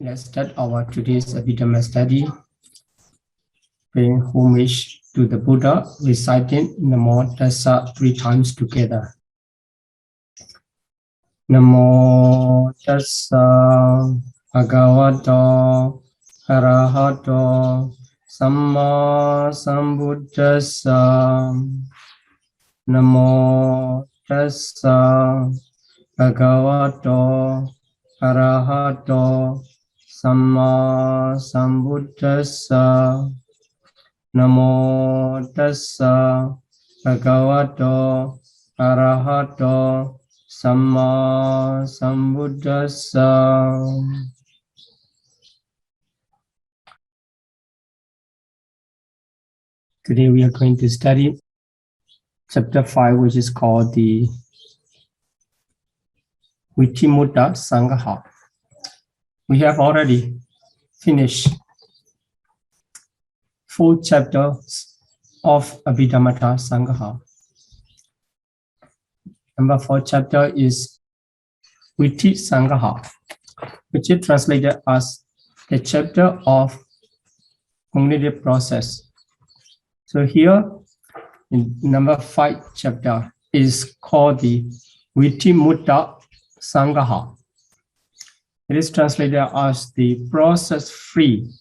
Let's start our today's Abhidhamma study, paying homage to the Buddha, reciting Namo Tassa 3 times together. Namo Tassa Bhagavato Arahato Samma Sambuddhassa. Namo Tassa Bhagavato Arahato Samma Sambuddhassa. Namo Tassa Bhagavato Arahato Samma Sambuddhassa. Today we are going to study chapter 5, which is called the Vittimutta Sangha. We have already finished 4 chapters of Abhidhamma Sangha. Number 4 chapter is Vitti Sangha, which is translated as the chapter of cognitive process. So here, in number 5 chapter is called the Vittimutta Sangha. It is translated as the process-free.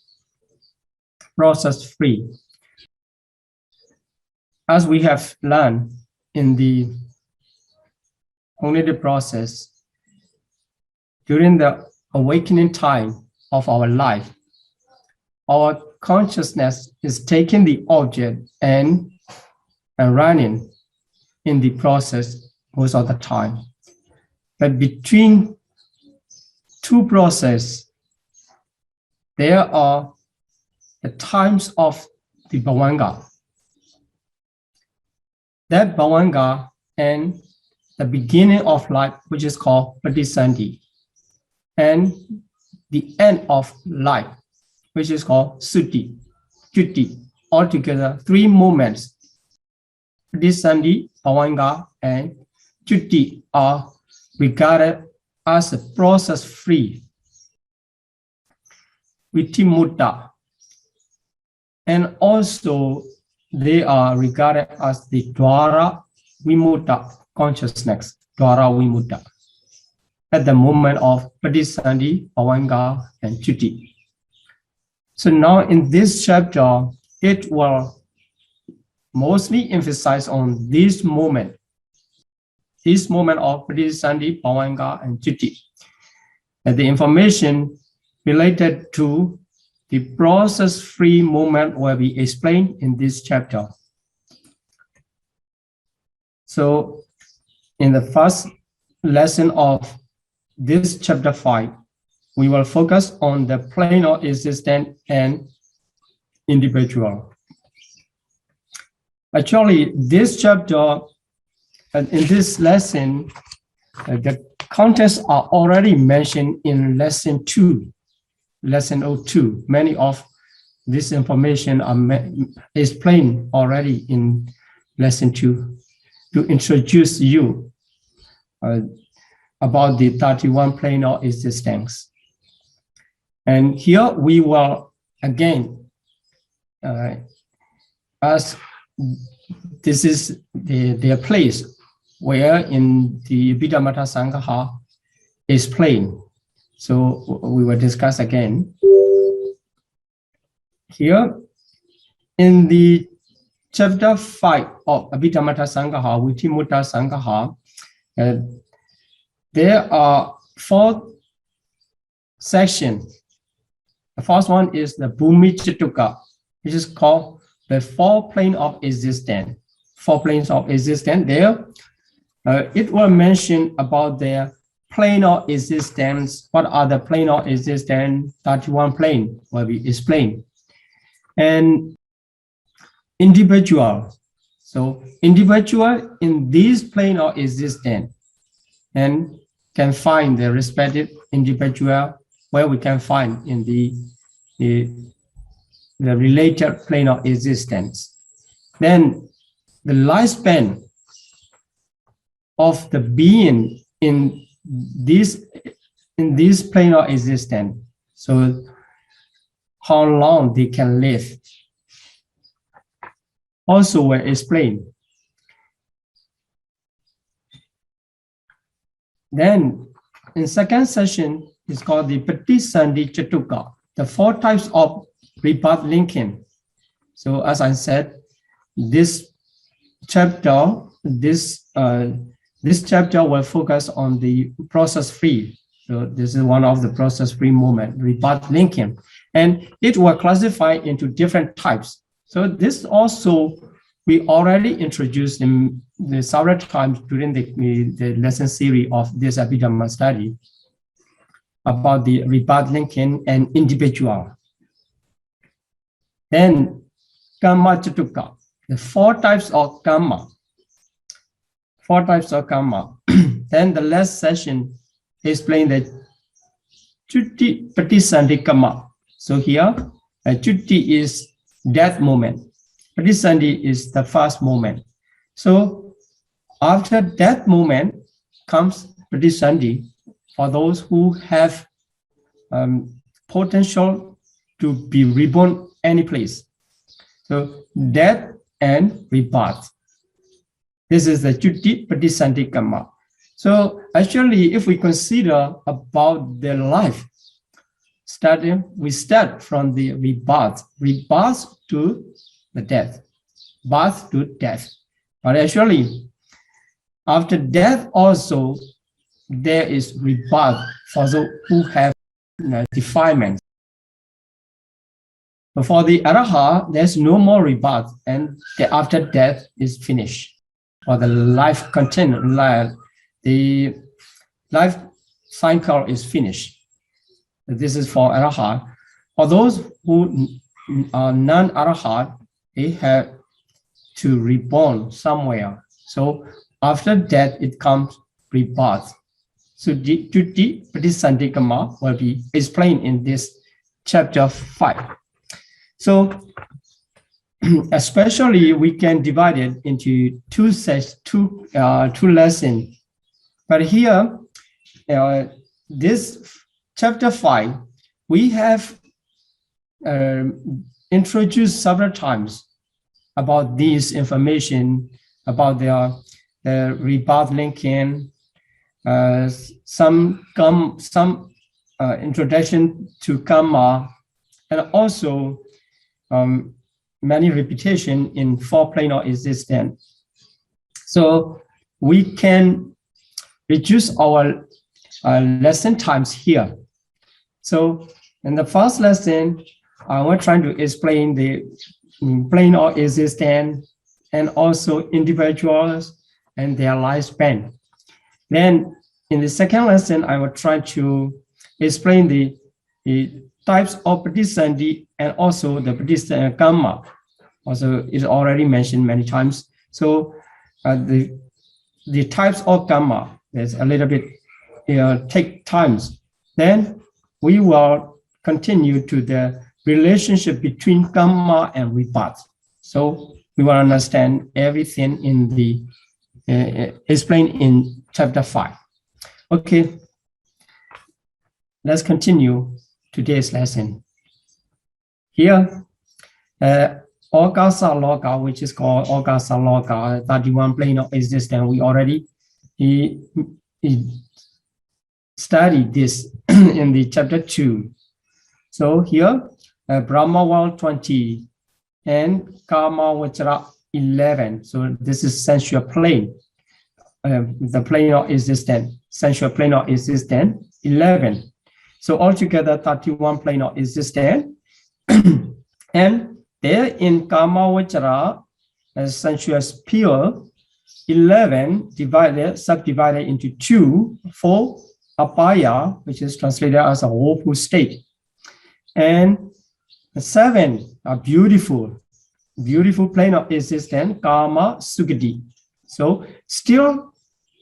Process-free. As we have learned in the cognitive process, during the awakening time of our life, our consciousness is taking the object and running in the process most of the time. But between two processes, there are the times of the bhavanga. That bhavanga and the beginning of life, which is called patisandhi, and the end of life, which is called sutti, jutti. Altogether, 3 moments. Patisandhi, bhavanga, and jutti are regarded as a process-free vittimutta, and also they are regarded as the dvara vimutta consciousness, dvara vimutta, at the moment of patisandhi, bhavanga, and jutti. So now in this chapter, it will mostly emphasize on this moment of patisandhi, bhavanga, and jutti. And the information related to the process-free moment will be explained in this chapter. So in the first lesson of this chapter 5, we will focus on the plane of existence and individual. Actually, this chapter, in this lesson, the contents are already mentioned in lesson 2, lesson 02. Many of this information are explained already in lesson 2 to introduce you about the 31 plane of existence. And here we will again, as this is their place where in the Abhidhamma Sangha is plain. So we will discuss again. Here in the chapter 5 of Abhidhamma Sangha, Vittimutta Sangha, there are 4 sections. The first one is the Bhumichattuka, which is called the 4 planes of existence. 4 planes of existence. There, it will mention about their plane of existence. What are the plane of existence? 31 plane will be explained. And individual. So individual in this plane of existence, and can find the respective individual where we can find in the related plane of existence. Then the lifespan of the being in this plane of existence. So how long they can live also will explain. Then in second session is called the Pratisandhi Chatuka, the 4 types of rebirth linking. So as I said, this chapter will focus on the process-free. So this is one of the process-free movement, rebirth linking, and it will classify into different types. So this also we already introduced in the several times during the lesson series of this Abhidhamma study about the rebirth linking and individual. Then Karma Chatuka, the 4 types of karma. 4 types of karma. Then the last session explained the Chutti Pratisandhi karma. So here, Chutti is death moment. Pratisandhi is the first moment. So after that moment comes Pratisandhi for those who have potential to be reborn any place. So death and rebirth. This is the Chutti Pratisandhi karma. So actually, if we consider about their life, we start from the rebirth to the death, birth to death. But actually, after death also, there is rebirth for those who have defilements. But for the Arahant, there's no more rebirth, and after death is finished. Or the life the life cycle is finished. This is for Arahant. For those who are non-Arahant, they have to reborn somewhere. So after death, it comes rebirth. So Chutti Pratisandhi karma will be explained in this chapter 5. So especially we can divide it into two lessons. But here, this chapter 5, we have introduced several times about this information, about the rebirth linking, some introduction to karma, and also many repetition in 4 plane of existence. So we can reduce our lesson times here. So in the first lesson, we're trying to explain the plane of existence and also individuals and their lifespan. Then in the second lesson, I will try to explain the types of Pratisandhi and also the Pratisandhi karma. Also, is already mentioned many times. So the types of karma, there's a little bit take times. Then we will continue to the relationship between karma and rebirth. So we will understand everything in the explained in chapter 5. Okay, let's continue today's lesson. Here, Agasa Loka, which is called Agasa Loka, 31 plane of existence, we already studied this in the chapter 2. So here, Brahma world 20 and Kama Vajra 11. So this is sensual plane, the plane of existence, sensual plane of existence 11. So altogether 31 plane of existence. And there in Kama Vajra, sensual sphere 11 subdivided into 2 for Apaya, which is translated as a woeful state. And 7 are beautiful plane of existence, Kama Sugati. So still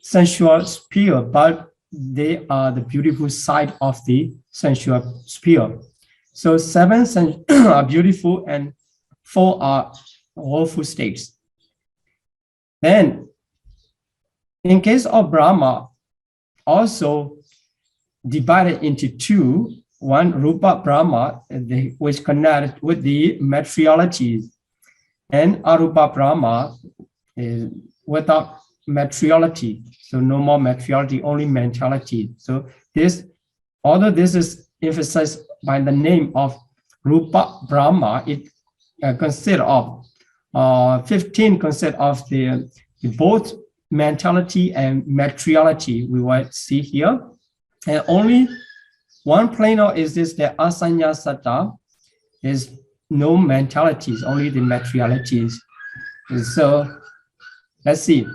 sensual sphere, but they are the beautiful side of the sensual sphere. So 7 are beautiful and 4 are woeful states. Then in case of Brahma, also divided into 2 one Rupa Brahma, which connect with the materiality, and Arupa Brahma is without materiality. So no more materiality, only mentality. So this, although this is emphasized by the name of Rupa Brahma, it consists of 15 concept of the both mentality and materiality we will see here. And only one plane of exists, the Asanya Satta, is no mentalities, only the materialities. So let's see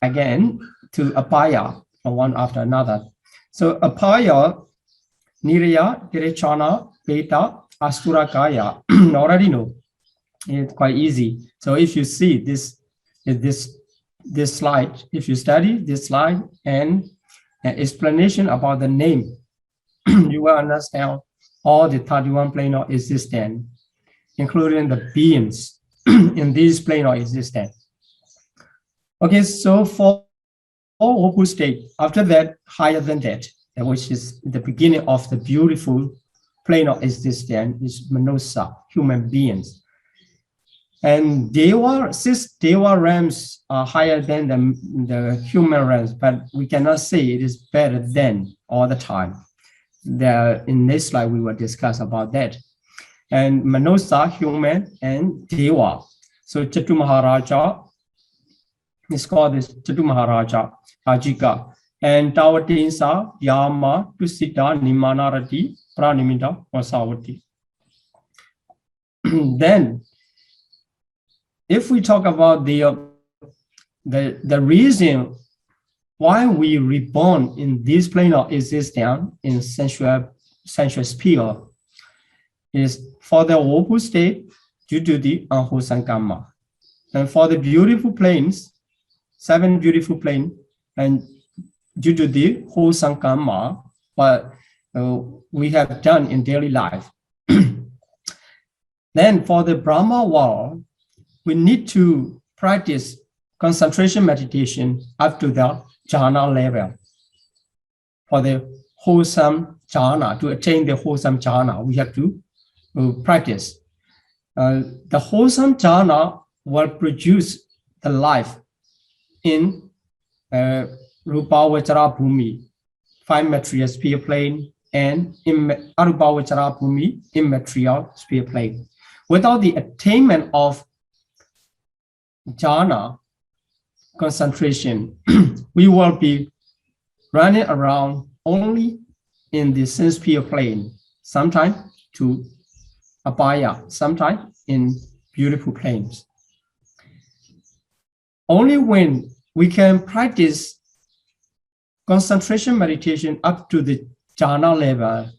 again to Apaya, one after another. So Apaya, Niraya, Direchana, Beta, Asturakaya, already know. It's quite easy. So if you see this slide, if you study this slide and an explanation about the name, you will understand all the 31 plane of existence, including the beings in this plane of existence. Okay, so for all opus state, after that, higher than that, which is the beginning of the beautiful plane of existence, is Manusa, human beings. And six Deva realms are higher than the human realms, but we cannot say it is better than all the time. In this slide, we will discuss about that. And Manusa, human, and Deva. So Chatu Maharaja is called this Chatu Maharaja, Ajika. And Tawatinsa, Yama, Tusita, Nimanarati, Pranimita, Vasavati. Then, if we talk about the reason why we reborn in this plane of existence in sensual sphere is for the opus state due to the unwholesome karma, and for the beautiful planes, 7 beautiful planes, and due to the wholesome karma, what we have done in daily life. Then for the Brahma world, we need to practice concentration meditation up to the jhana level. For the wholesome jhana, to attain the wholesome jhana, we have to practice. The wholesome jhana will produce the life in Rupa Vachara Bhumi, 5 material sphere plane, and in Arupa Vachara Bhumi, immaterial sphere plane. Without the attainment of jhana concentration, we will be running around only in the sense sphere plane, sometimes to Apaya, sometimes in beautiful planes. Only when we can practice concentration meditation up to the jhana level,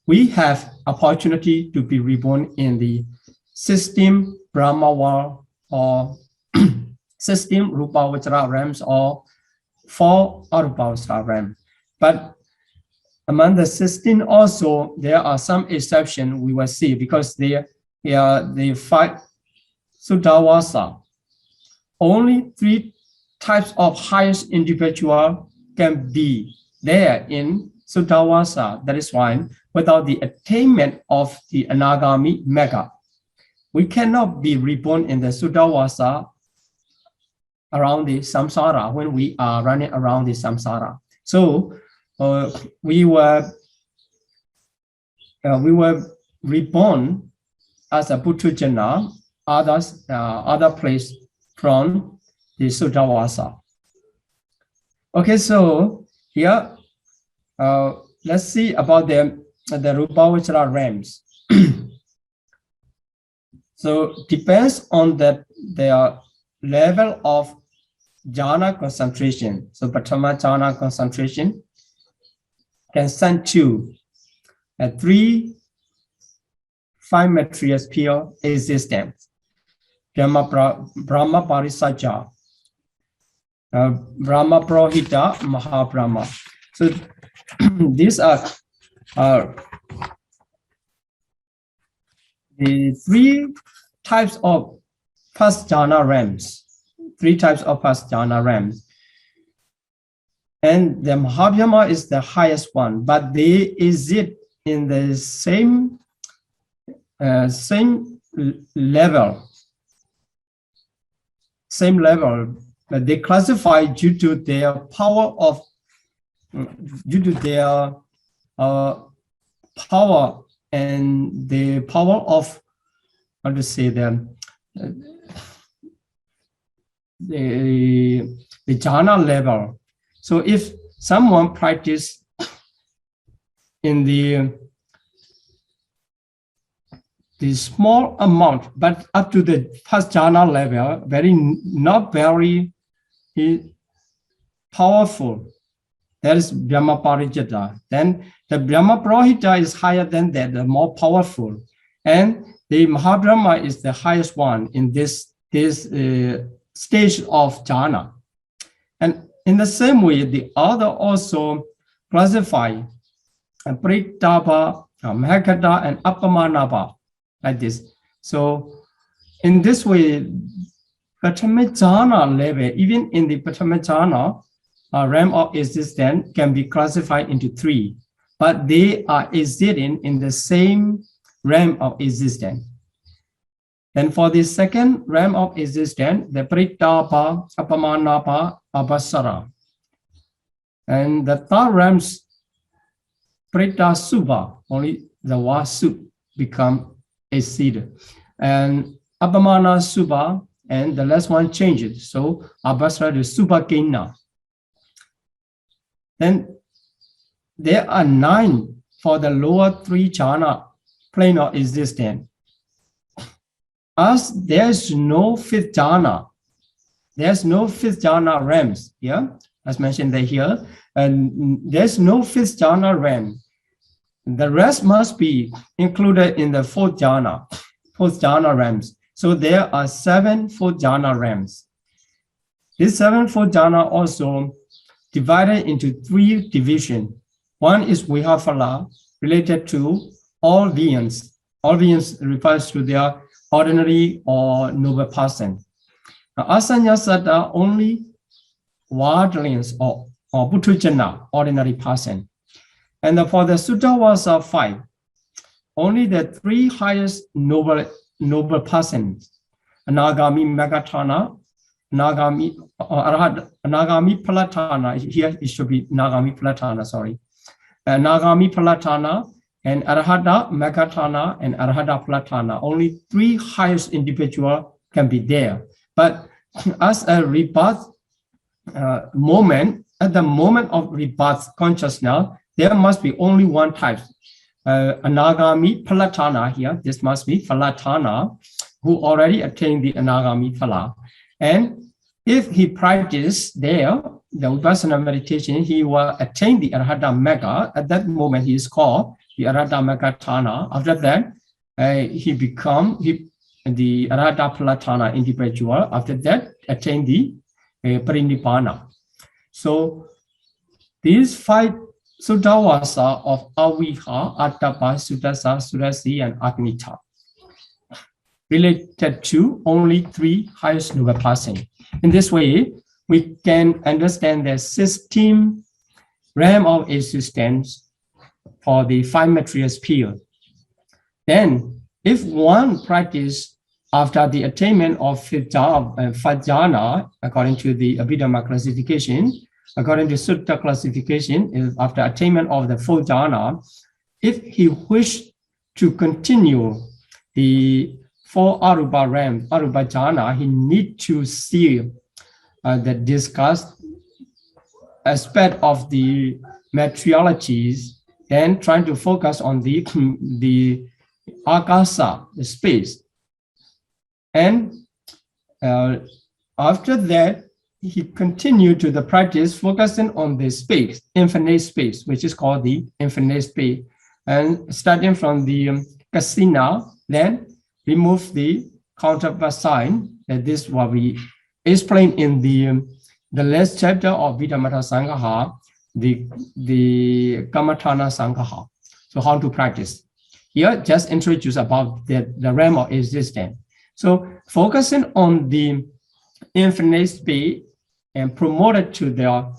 we have opportunity to be reborn in the system Brahma world or system Rupa Vachara realms or 4 Arupa Vachara realms. But among the system also, there are some exceptions we will see, because they are the 5 Suddhavasa. Only 3 types of highest individual can be there in Suddhavasa. That is why without the attainment of the Anagami Mega, we cannot be reborn in the Suddhavasa around the samsara when we are running around the samsara. So we were reborn as a Puthujana, other place from the Suddhavasa. Okay, so here let's see about the Rupa Vachara realms. So depends on their level of jhana concentration. So Pratama jhana concentration can send to 3 5 material sphere existence. Brahma Parisaja, Brahma Prohita, Mahabrahma. So these are the 3 types of first jhana realms. 3 types of first jhana realms. And the Mahabrahma is the highest one, but they exist in the same level, but they classify due to their power of, due to their power and the power of, how to say them, the jhana level. So if someone practice in the small amount, but up to the first jhana level, not very powerful, that is Brahma Parijata. Then the Brahma Purahita is higher than that, the more powerful. And the Mahabrahma is the highest one in this stage of jhana. And in the same way, the other also classify Pritapa, Mahakata, and Apamanapa like this. So in this way, Patamajhana level, even in the Patamajhana realm of existence, can be classified into three, but they are existing in the same realm of existence. Then for the second realm of existence, the Pritapa, Apamanapa, Abhasara. And the third realms, Prita Subha, only the Vasu become a seed. And Abhamana Subha, and the last one changes. So Abhasara is Subha Kena. Then there are 9 for the lower 3 jhana plane of existence. As there's no 5th jhana, there's no 5th jhana realms here, as mentioned here, and there's no 5th jhana realm. The rest must be included in the 4th jhana realms. So there are 7 4th jhana realms. These 7 4th jhana also divided into 3 divisions. One is Vihaphala, related to all beings. All beings refers to their ordinary or noble person. Now, Asanya Satta, only worldlings or Puthujjana, ordinary person. And for the Suttavasa 5, only the 3 highest noble persons, Anagami Megatana, Nagami Palatana, here it should be Nagami Palatana, sorry. Nagami Palatana and Arhata Megatana and Arhata Palatana, only 3 highest individual can be there. But as a rebirth moment, at the moment of rebirth consciousness, there must be only one type. Anagami Palatana here, this must be Palatana, who already attained the Anagami Phala. And if he practiced there, the Vipassana meditation, he will attain the Arhata Mega. At that moment, he is called the Arhata Megatana. After that, he become the Arhata Palatana individual. After that, attain the Parinibbana. So these 5 Suttavasa of Aviha, Attapa, Suddhasa, Sudasi, and Agnita, related to only 3 highest noble persons. In this way, we can understand the system realm of existence for the 5 material sphere. Then, if one practice after the attainment of 5th jhana, according to the Abhidhamma classification, according to Sutta classification, after attainment of the 4th jhana, if he wished to continue the 4 arupa realm, arupa jhana, he need to see the discussed aspect of the materialities, then trying to focus on the akasa, the space. And after that, he continued to the practice focusing on the space, infinite space, which is called the infinite space. And starting from the kasina, then remove the counterpart sign. That this what we explained in the last chapter of Vidamata Sangaha, the Kamathana Sangaha. So how to practice. Here, just introduce about the realm of existence. So focusing on the infinite space and promoted to the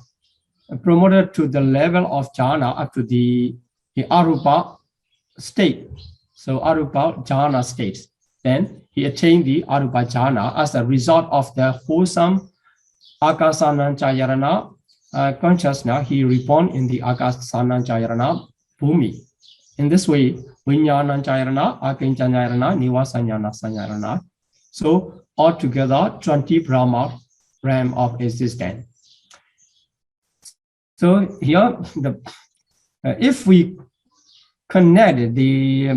level of jhana up to the arupa state, so arupa jhana state. Then he attained the arupa jhana as a result of the wholesome akasananchayarana consciousness. He reborn in the akasananchayarana bhumi. In this way, vinyananchayarana, akinchanyarana, nivasanyana sanyarana. So altogether 20 Brahma realm of existence. So here, if we connect the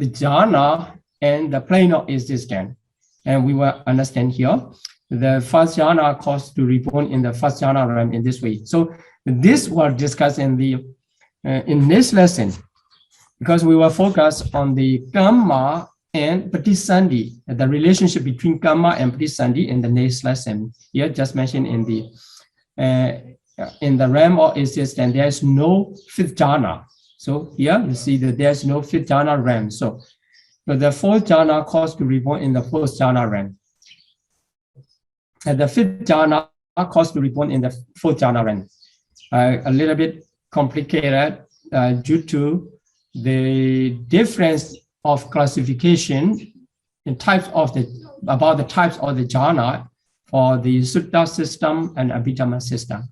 jhana and the plane of existence, and we will understand here, the first jhana caused to reborn in the first jhana realm in this way. So this was discussed in this lesson, because we will focus on the karma and pratisandhi, the relationship between karma and pratisandhi in the next lesson. Here, just mentioned in the realm of existence, there is no fifth jhana. So here you see that there's no fifth jhana realm. So the fourth jhana caused to reborn in the fourth jhana realm. And the fifth jhana caused to reborn in the fourth jhana realm. A little bit complicated due to the difference of classification in types of about the types of the jhana for the Sutta system and Abhidhamma system.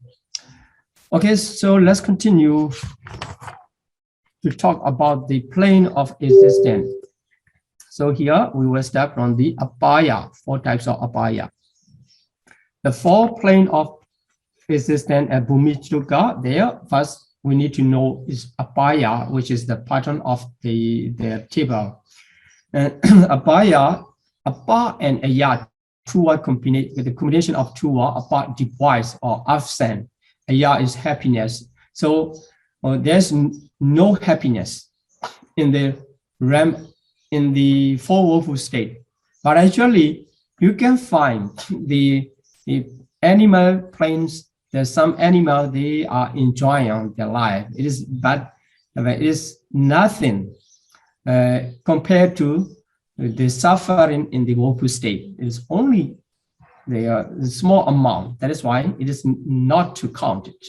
Okay, so let's continue to talk about the plane of existence. So here we will start from the apaya, 4 types of apaya. The 4 plane of existence at Bhumituka, there first we need to know is apaya, which is the pattern of the table. And apaya, apa and aya, 2 words combined with the combination of 2 words, apa device or absent. Aya is happiness. So there's no happiness in the realm, in the 4 woeful state. But actually, you can find the animal planes. There's some animal, they are enjoying their life. It is nothing compared to the suffering in the woeful state. It is only the small amount. That is why it is not to count it.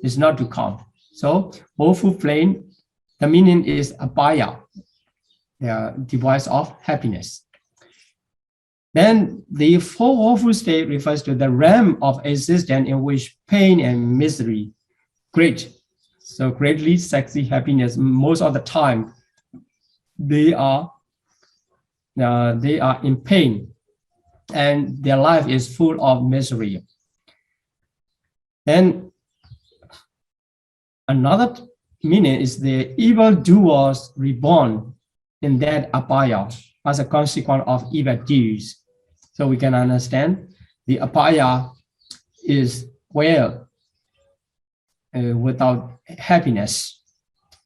It's not to count. So woeful plane, the meaning is apaya, the device of happiness. Then the 4 woeful state refers to the realm of existence in which pain and misery great. So greatly sexy happiness, most of the time they are in pain and their life is full of misery. And another meaning is the evil doers reborn in that apaya as a consequence of evil deeds. So we can understand the apaya is where without happiness.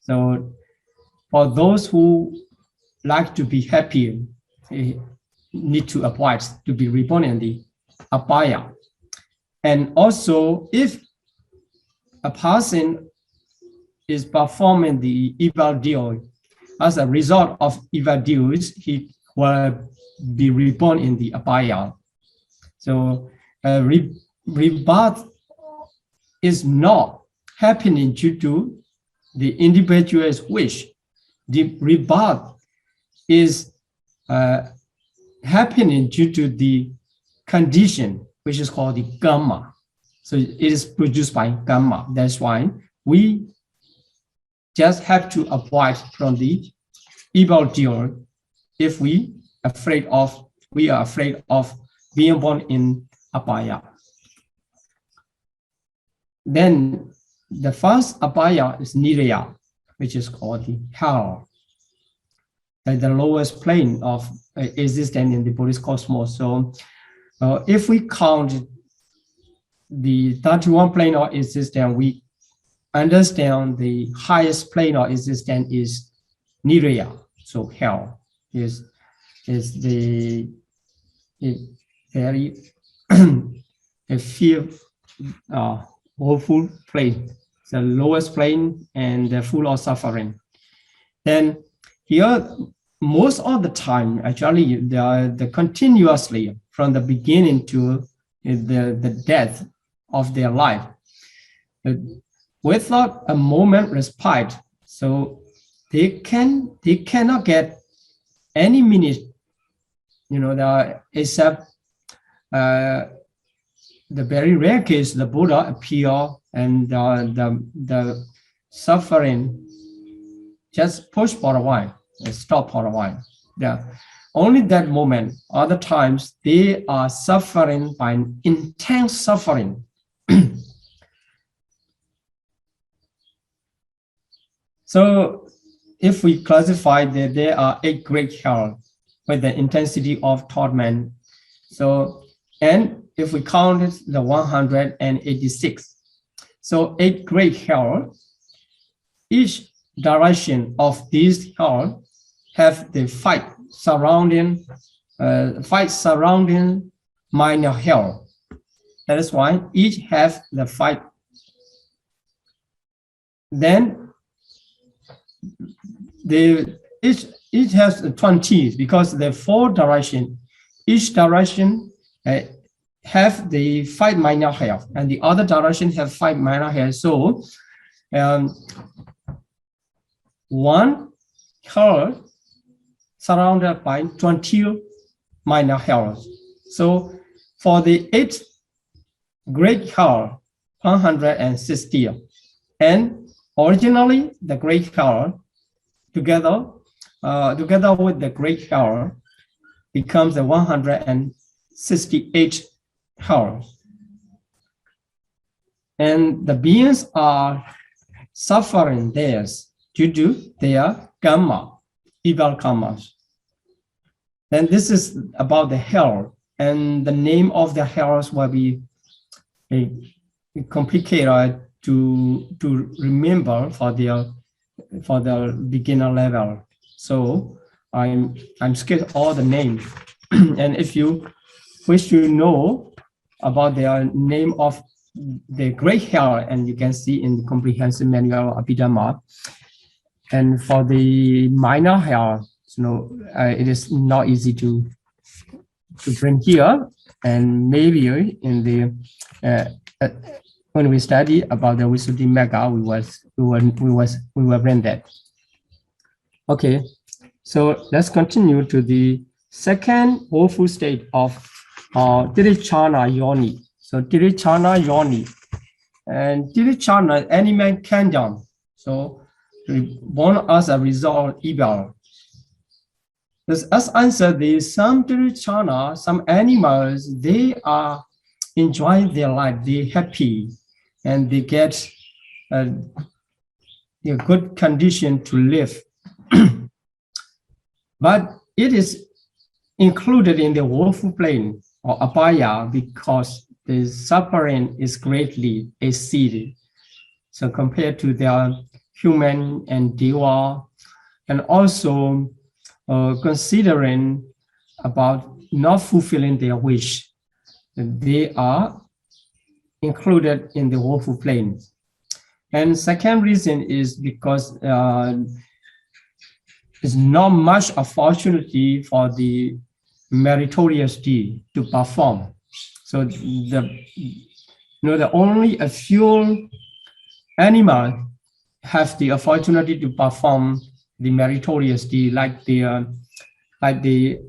So for those who like to be happy, need to avoid to be reborn in the apaya. And also, if a person is performing the evil deed, as a result of evil deeds, he will be reborn in the apaya. So rebirth is not happening due to the individual's wish. The rebirth is happening due to the condition, which is called the karma. So it is produced by karma. That's why we just have to avoid from the evil deed if we are afraid of being born in apaya. Then the first apaya is niraya, which is called the hell, the lowest plane of existence in the Buddhist cosmos. So if we count the 31 plane of existence, we understand the highest plane of existence is niraya. So hell is the very woeful plane, the lowest plane and full of suffering. Then here, most of the time, actually, the continuously from the beginning to the death of their life, without a moment respite. So they cannot get any minute, except the very rare case the Buddha appear and the suffering just push for a while and stop for a while. Yeah, only that moment. Other times they are suffering by intense suffering. So if we classify that there are 8 great hell with the intensity of torment. So, and if we count the 186, so 8 great hell, each direction of these hell have the fight surrounding minor hell. That is why each have the fight. Then each has 20 because the 4 direction, each direction have the 5 minor hell, and the other direction have 5 minor hell. So one hell surrounded by 20 minor hells. So for the 8 great hell, 160, and originally the great hell together with the great hell becomes the 168 hells. And the beings are suffering theirs due to their karma, evil karmas. Then this is about the hell, and the name of the hells will be complicated to remember for the beginner level. So I'm skipped all the names. And if you wish to know about the name of the great hell, and you can see in the comprehensive manual of Abhidhamma. And for the minor hell, it is not easy to bring here. And maybe in the when we study about the Visuddhimagga, we will bring that. Okay, so let's continue to the second woeful state of Tiricana Yoni. So Tiricana Yoni, and Tiricana, animal kingdom. So born as a result evil. As answered, some Tiricana, some animals, they are enjoying their life, they're happy, and they get a good condition to live. But it is included in the woeful plane or abhaya because the suffering is greatly exceeded. So compared to their human and deva, and also considering about not fulfilling their wish, they are included in the woeful plane. And second reason is because there's not much opportunity for the meritorious deed to perform. So the only a few animals have the opportunity to perform the meritorious deed, like the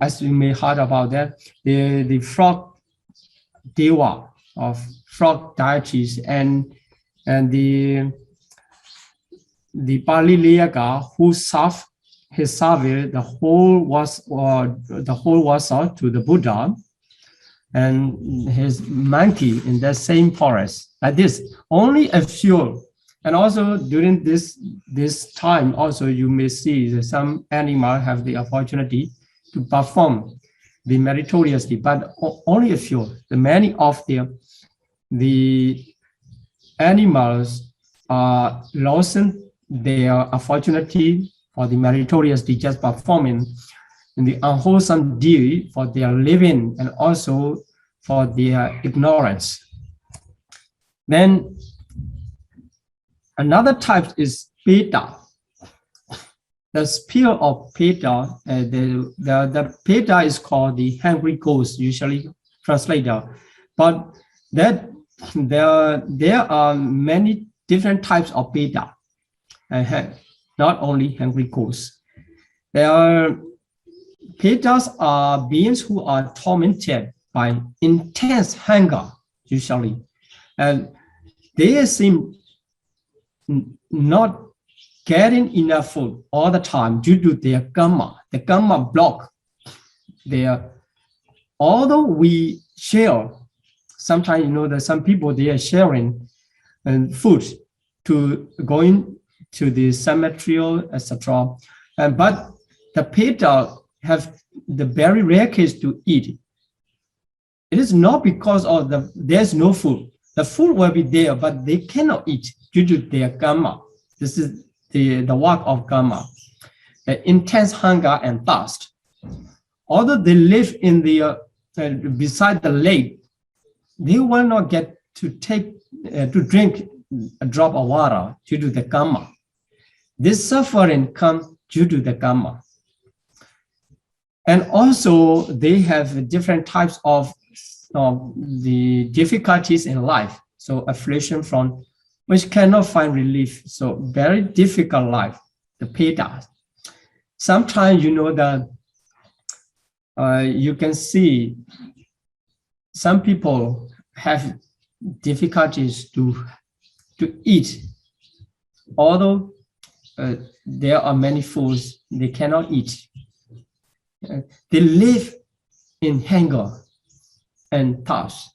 as you may heard about that, the frog deva of frog deities, and the Pali Liyaga who served his service the whole Vasa to the Buddha, and his monkey in that same forest. Like this, only a few. And also during this time, also you may see that some animals have the opportunity to perform the meritoriously, but only a few. The many of the animals are losing their opportunity for the meritorious deed, just performing in the unwholesome deed for their living and also for their ignorance. Then another type is Peta. The spirit of Peta, the Peta is called the hungry ghost, usually translated, but that there are many different types of Peta. not only hungry ghosts. There are Pretas are beings who are tormented by intense hunger, usually, and they seem not getting enough food all the time due to their karma. The karma block their. Although we share, sometimes you know that some people they are sharing food to going to the cemetery, etc. But the Peta have the very rare case to eat. It is not because of there's no food. The food will be there, but they cannot eat due to their karma. This is the work of karma, the intense hunger and thirst. Although they live in the beside the lake, they will not get to drink a drop of water due to the karma. This suffering comes due to the karma. And also they have different types of the difficulties in life. So affliction from which cannot find relief. So very difficult life, the Petas. Sometimes you know that you can see some people have difficulties to eat, although there are many foods they cannot eat. They live in hunger and thirst.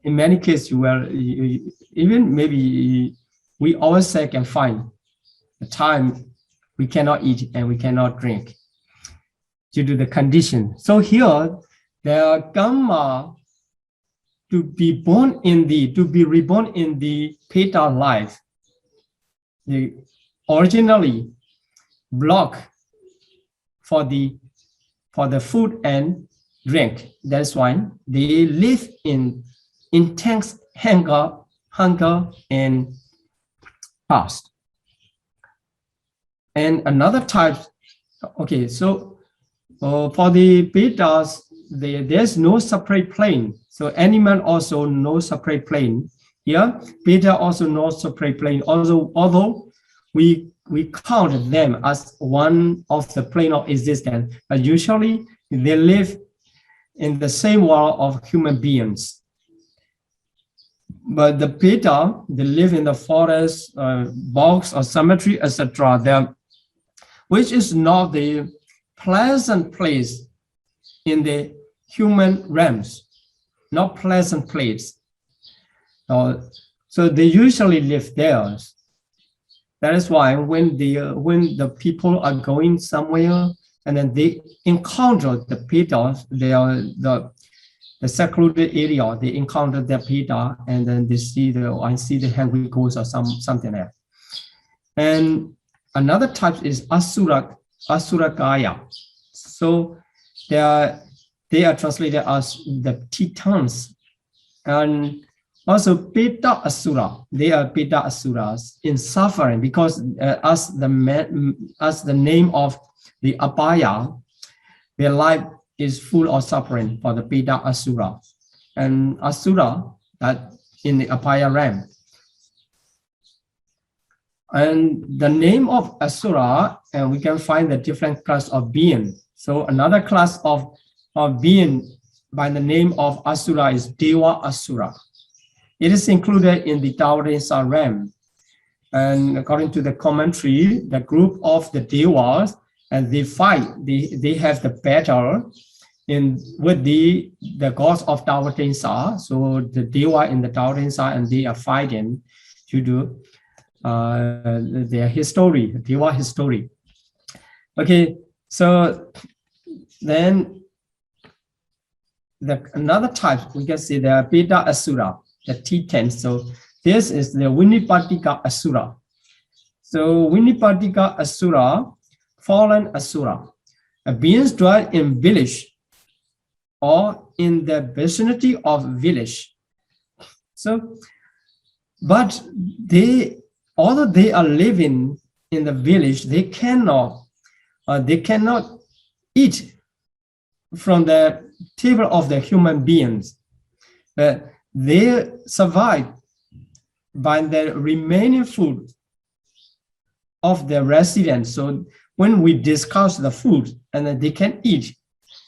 In many cases, even maybe we always say can find a time we cannot eat and we cannot drink due to the condition. So here, the karma to be reborn in the Peta life, they originally block for the food and drink. That's why they live in intense hunger and thirst. And another type, okay, so for the Petas, there's no separate plane. So animal also no separate plane. Here, Peta also no separate plane. Although we count them as one of the plane of existence, but usually they live in the same world of human beings. But the Peta, they live in the forest, bogs or cemetery, etc. Which is not the pleasant place in the human realms, not pleasant place. So they usually live there. That is why when the people are going somewhere and then they encounter the Petas, they are the secluded area, they encounter the Peta and then they see the hungry ghost or something else. And another type is Asurakaya. So they are translated as the Titans. And also Peta Asura, they are Peta Asuras in suffering because as the name of the Apaya, their life is full of suffering for the Peta Asura. And Asura, that in the Apaya realm. And the name of Asura, and we can find the different class of being. So another class of being by the name of Asura is Deva Asura. It is included in the Taorinsa realm. And according to the commentary, the group of the Devas, and they fight, they have the battle with the gods of Taorinsa. So the Deva in the Taorinsa, and they are fighting to do their history, Deva history. Okay, so then another type, we can see the Peta Asura, the T10. So this is the Vinipatika Asura. So Vinipatika Asura, fallen Asura, beings dwell in village or in the vicinity of village. So, but although they are living in the village, they cannot eat from the table of the human beings. They survive by the remaining food of the residents. So when we discuss the food and then they can eat,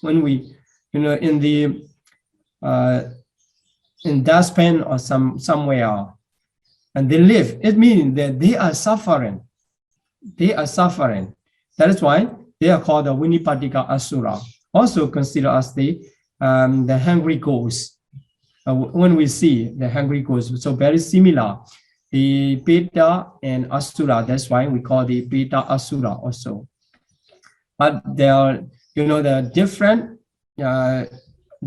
when we, in the in dustbin or somewhere, and they live, it means that they are suffering. They are suffering. That is why they are called the Vinipatika Asura, also considered as the hungry ghosts. When we see the hungry ghosts, so very similar, the Beta and Asura. That's why we call the Beta Asura also. But there are, the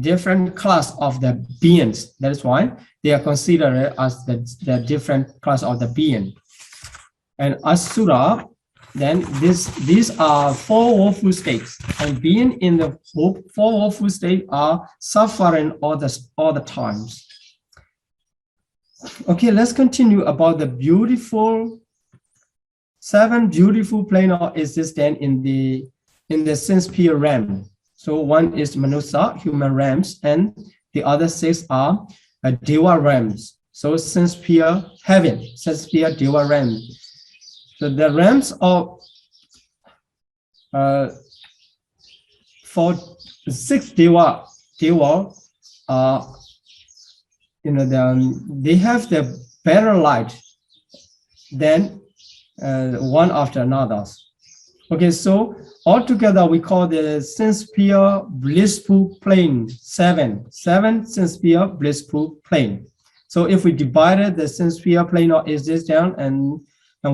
different class of the beings. That is why they are considered as the different class of the being. And Asura, then these are four woeful states, and being in the four woeful states are suffering all the times. Okay, let's continue about the seven beautiful planar existence in the sense-sphere realm. So one is Manusa, human realms, and the other six are Deva realms. So sense-sphere heaven, sense-sphere Deva realm. So the realms of for six Deva are, they have the better light than one after another. Okay, so altogether we call the sense-sphere blissful plane seven sense-sphere blissful plane. So if we divided the sense-sphere plane of existence and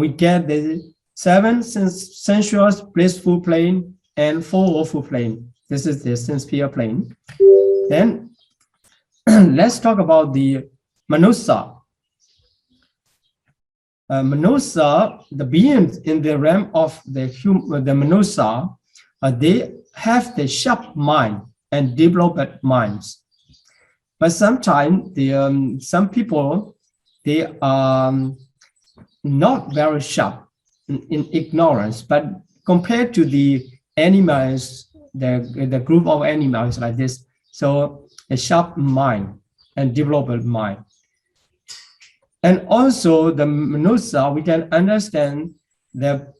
we get the seven sensuous blissful plane and four woeful plane. This is the sense-sphere plane. Then let's talk about the Manusa. Manusa, the beings in the realm of the Manusa, they have the sharp mind and developed minds. But sometimes some people, they are not very sharp in ignorance, but compared to the animals, the group of animals like this, so a sharp mind and developed mind. And also the Manusa, we can understand the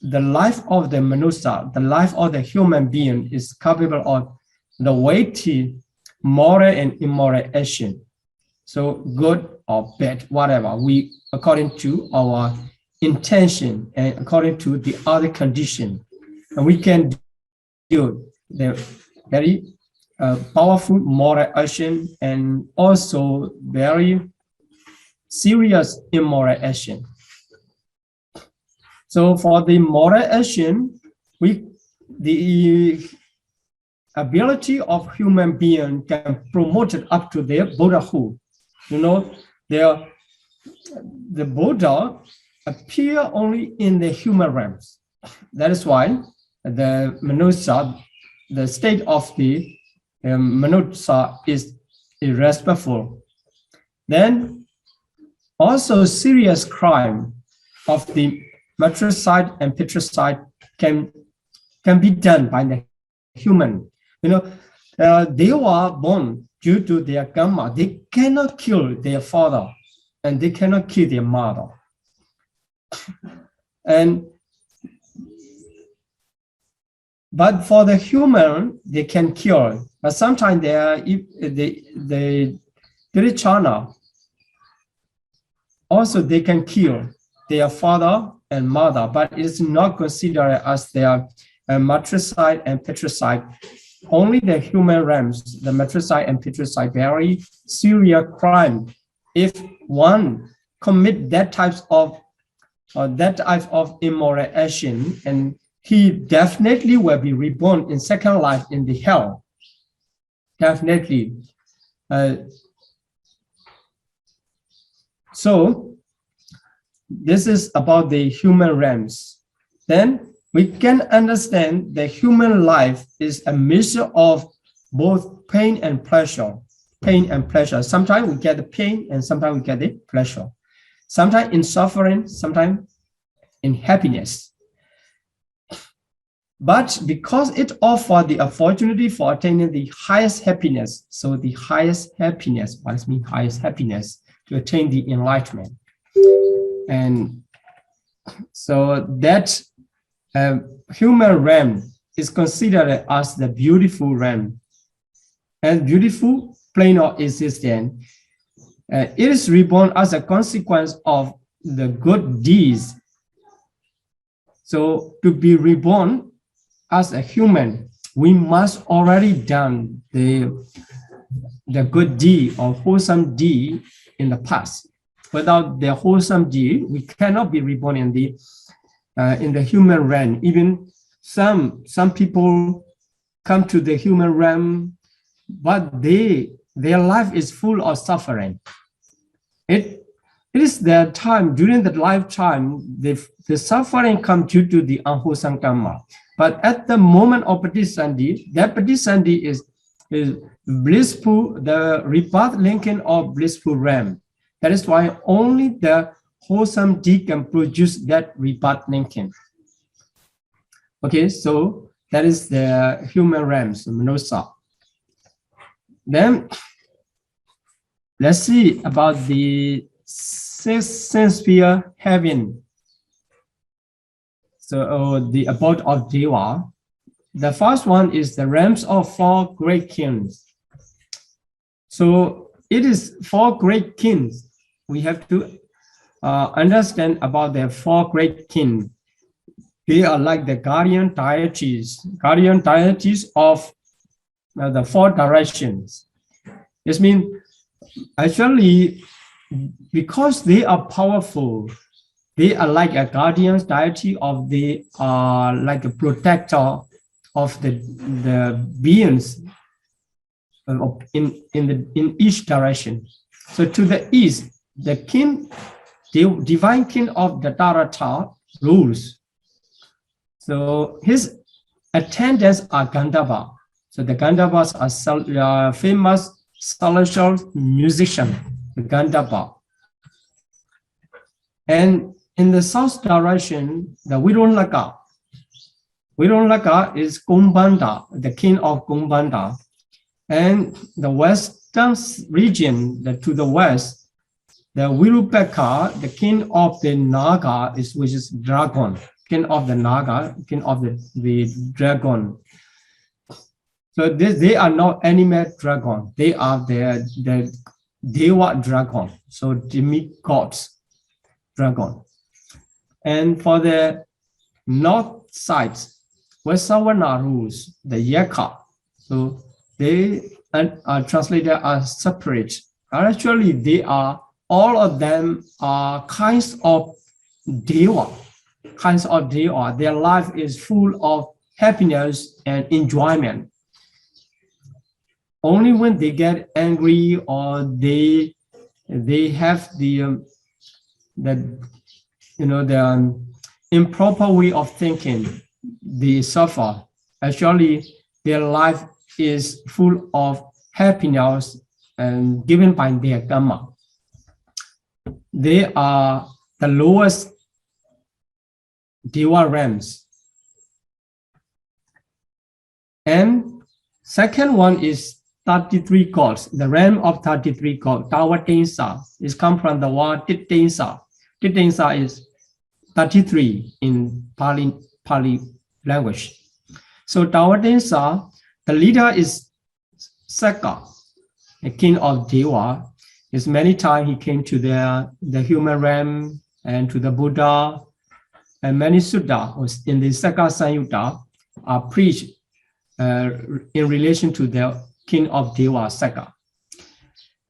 life of the Manusa, the life of the human being is capable of the weighty moral and immoral action. So good or bad, whatever, according to our intention and according to the other condition, and we can do the very powerful moral action and also very serious immoral action. So for the moral action, the ability of human being can promote it up to their Buddhahood. The Buddha appear only in the human realms. That is why the Manusa, the state of the Manusa is irrespectful. Then also serious crime of the matricide and patricide can be done by the human. They were born due to their karma. They cannot kill their father and they cannot kill their mother. But for the human, they can kill. But sometimes the Pirichana, also they can kill their father and mother, but it is not considered as their matricide and patricide. Only the human realms, the matricide and patricide, very serious crime. If one commit that type of immoral action, and he definitely will be reborn in second life in the hell. Definitely. So this is about the human realms. Then we can understand the human life is a mixture of both pain and pleasure. Pain and pleasure. Sometimes we get the pain and sometimes we get the pleasure. Sometimes in suffering, sometimes in happiness. But because it offers the opportunity for attaining the highest happiness, so the highest happiness, what does it mean highest happiness? To attain the enlightenment. And So that human realm is considered as the beautiful realm. And beautiful plane of existence. It is reborn as a consequence of the good deeds. So to be reborn as a human, we must already done the good deed or wholesome deed in the past. Without the wholesome deed, we cannot be reborn in the human realm. Even some people come to the human realm, but their life is full of suffering. It is their time, during the lifetime, the suffering comes due to the unwholesome karma. But at the moment of Patisandhi, that Patisandhi is blissful, the rebirth linking of blissful realm. That is why only the wholesome deed can produce that rebirth linking. Okay, so that is the human realms, Manusa. Then let's see about the sixth sense sphere heaven. So the abode of Deva. The first one is the realms of four great kings. So it is four great kings. We have to understand about the four great kings. They are like the guardian deities of the four directions. This means actually, because they are powerful, they are like a guardian deity of the like a protector of the beings in each direction. So to the east, the king, the divine king of the Tarata rules. So his attendants are Gandhava. So the Gandhavas are famous celestial musician, Gandhava. And in the south direction, the Virunlaka. Virunlaka is Kumbanda, the king of Kumbanda. And the western region, to the west, the Virupaka, the king of the Naga, which is dragon, king of the Naga, king of the dragon. So they are not animal dragon. They are the Deva dragon, so demigods dragon. And for the north side, where Savana rules, the Yaka, so they are translated as separate. Actually, they are, all of them are kinds of Deva, Their life is full of happiness and enjoyment. Only when they get angry or they have the improper way of thinking, they suffer. Actually, their life is full of happiness and given by their karma. They are the lowest Deva realms. And second one is 33 gods, the realm of 33 gods. Tawatensa is come from the word Titensa. Titensa is 33 in Pali language. So Tawatensa, the leader is Saka, the king of Deva. Is many times he came to the human realm and to the Buddha, and many sutta in the Saka Sanyutta are preached in relation to the king of Deva, Saka.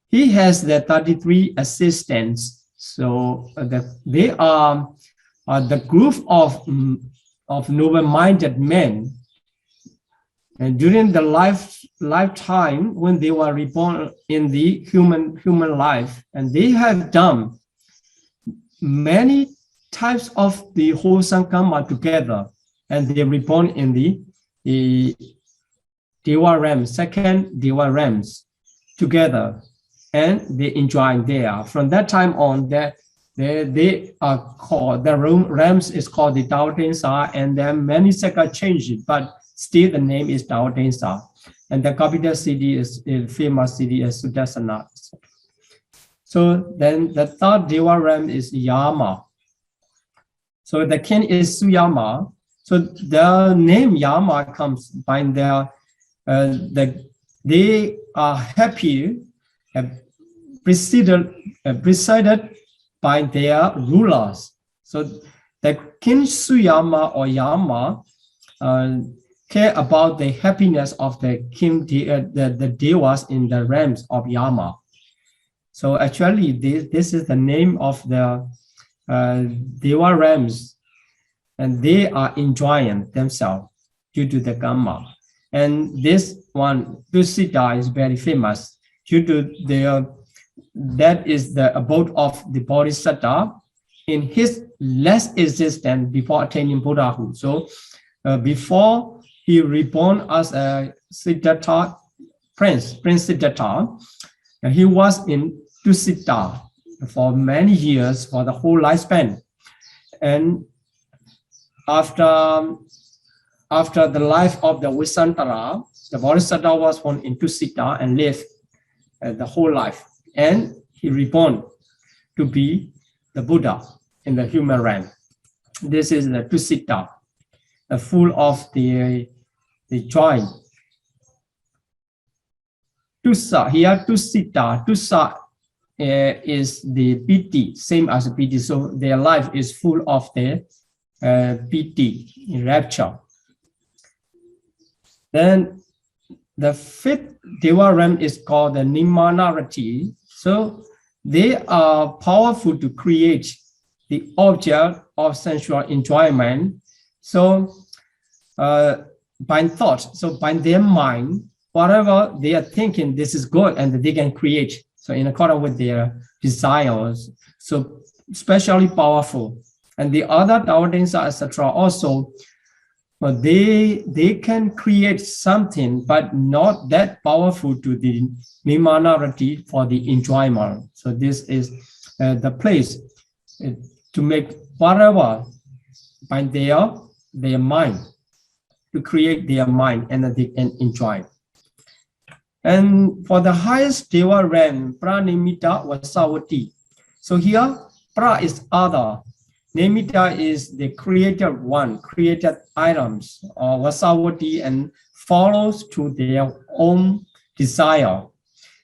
He has the 33 assistants. So they are the group of noble-minded men. And during the lifetime when they were reborn in the human life, and they have done many types of the wholesome karma together, and they reborn in the Deva realms, second Deva realms together, and they enjoy there. From that time on, they are called, the realms is called the Tawatensa, and then many Saka changed it, but still the name is Tawatensa. And the capital city is famous city is Sudarsana. So then the third Deva realm is Yama. So the king is Suyama. So the name Yama comes by their they are happy, presided by their rulers. So the king Suyama or Yama care about the happiness of the king, the devas in the realms of Yama. So actually, this is the name of the Deva realms, and they are enjoying themselves due to the karma. And this one, Tusita, is very famous due to that is the abode of the Bodhisattva in his last existence before attaining Buddhahood. So before he reborn as a Siddhartha Prince Siddhartha, he was in Tusita for many years, for the whole lifespan. And after the life of the Visantara, the Bodhisattva was born in Tusita and lived the whole life. And he reborn to be the Buddha in the human realm. This is the Tusita, full of the joy. Tusa, here Tusita, Tusa is the piti, same as piti. So their life is full of the piti, rapture. Then the fifth Deva realm is called the Nimanarati. So they are powerful to create the object of sensual enjoyment. So by thought, so by their mind, whatever they are thinking, this is good, and they can create. So in accordance with their desires, so especially powerful. And the other Taodensa, etc., also, they can create something, but not that powerful to the Nimanarati for the enjoyment. So this is the place to make whatever by their mind, to create their mind, and they can enjoy. And for the highest Deva realm, Pranimita Vasavati. So here, Pra is other. Nimitta is the created one, created items, or Vasavati, and follows to their own desire.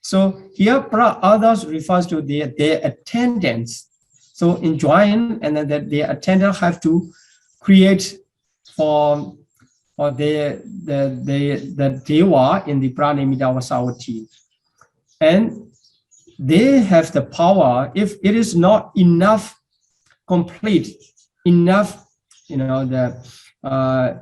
So here, Pra others refers to their attendants. So enjoying, and then that their attendants have to create for the Deva in the Pranimita Vasavati. And they have the power, if it is not enough, complete enough, I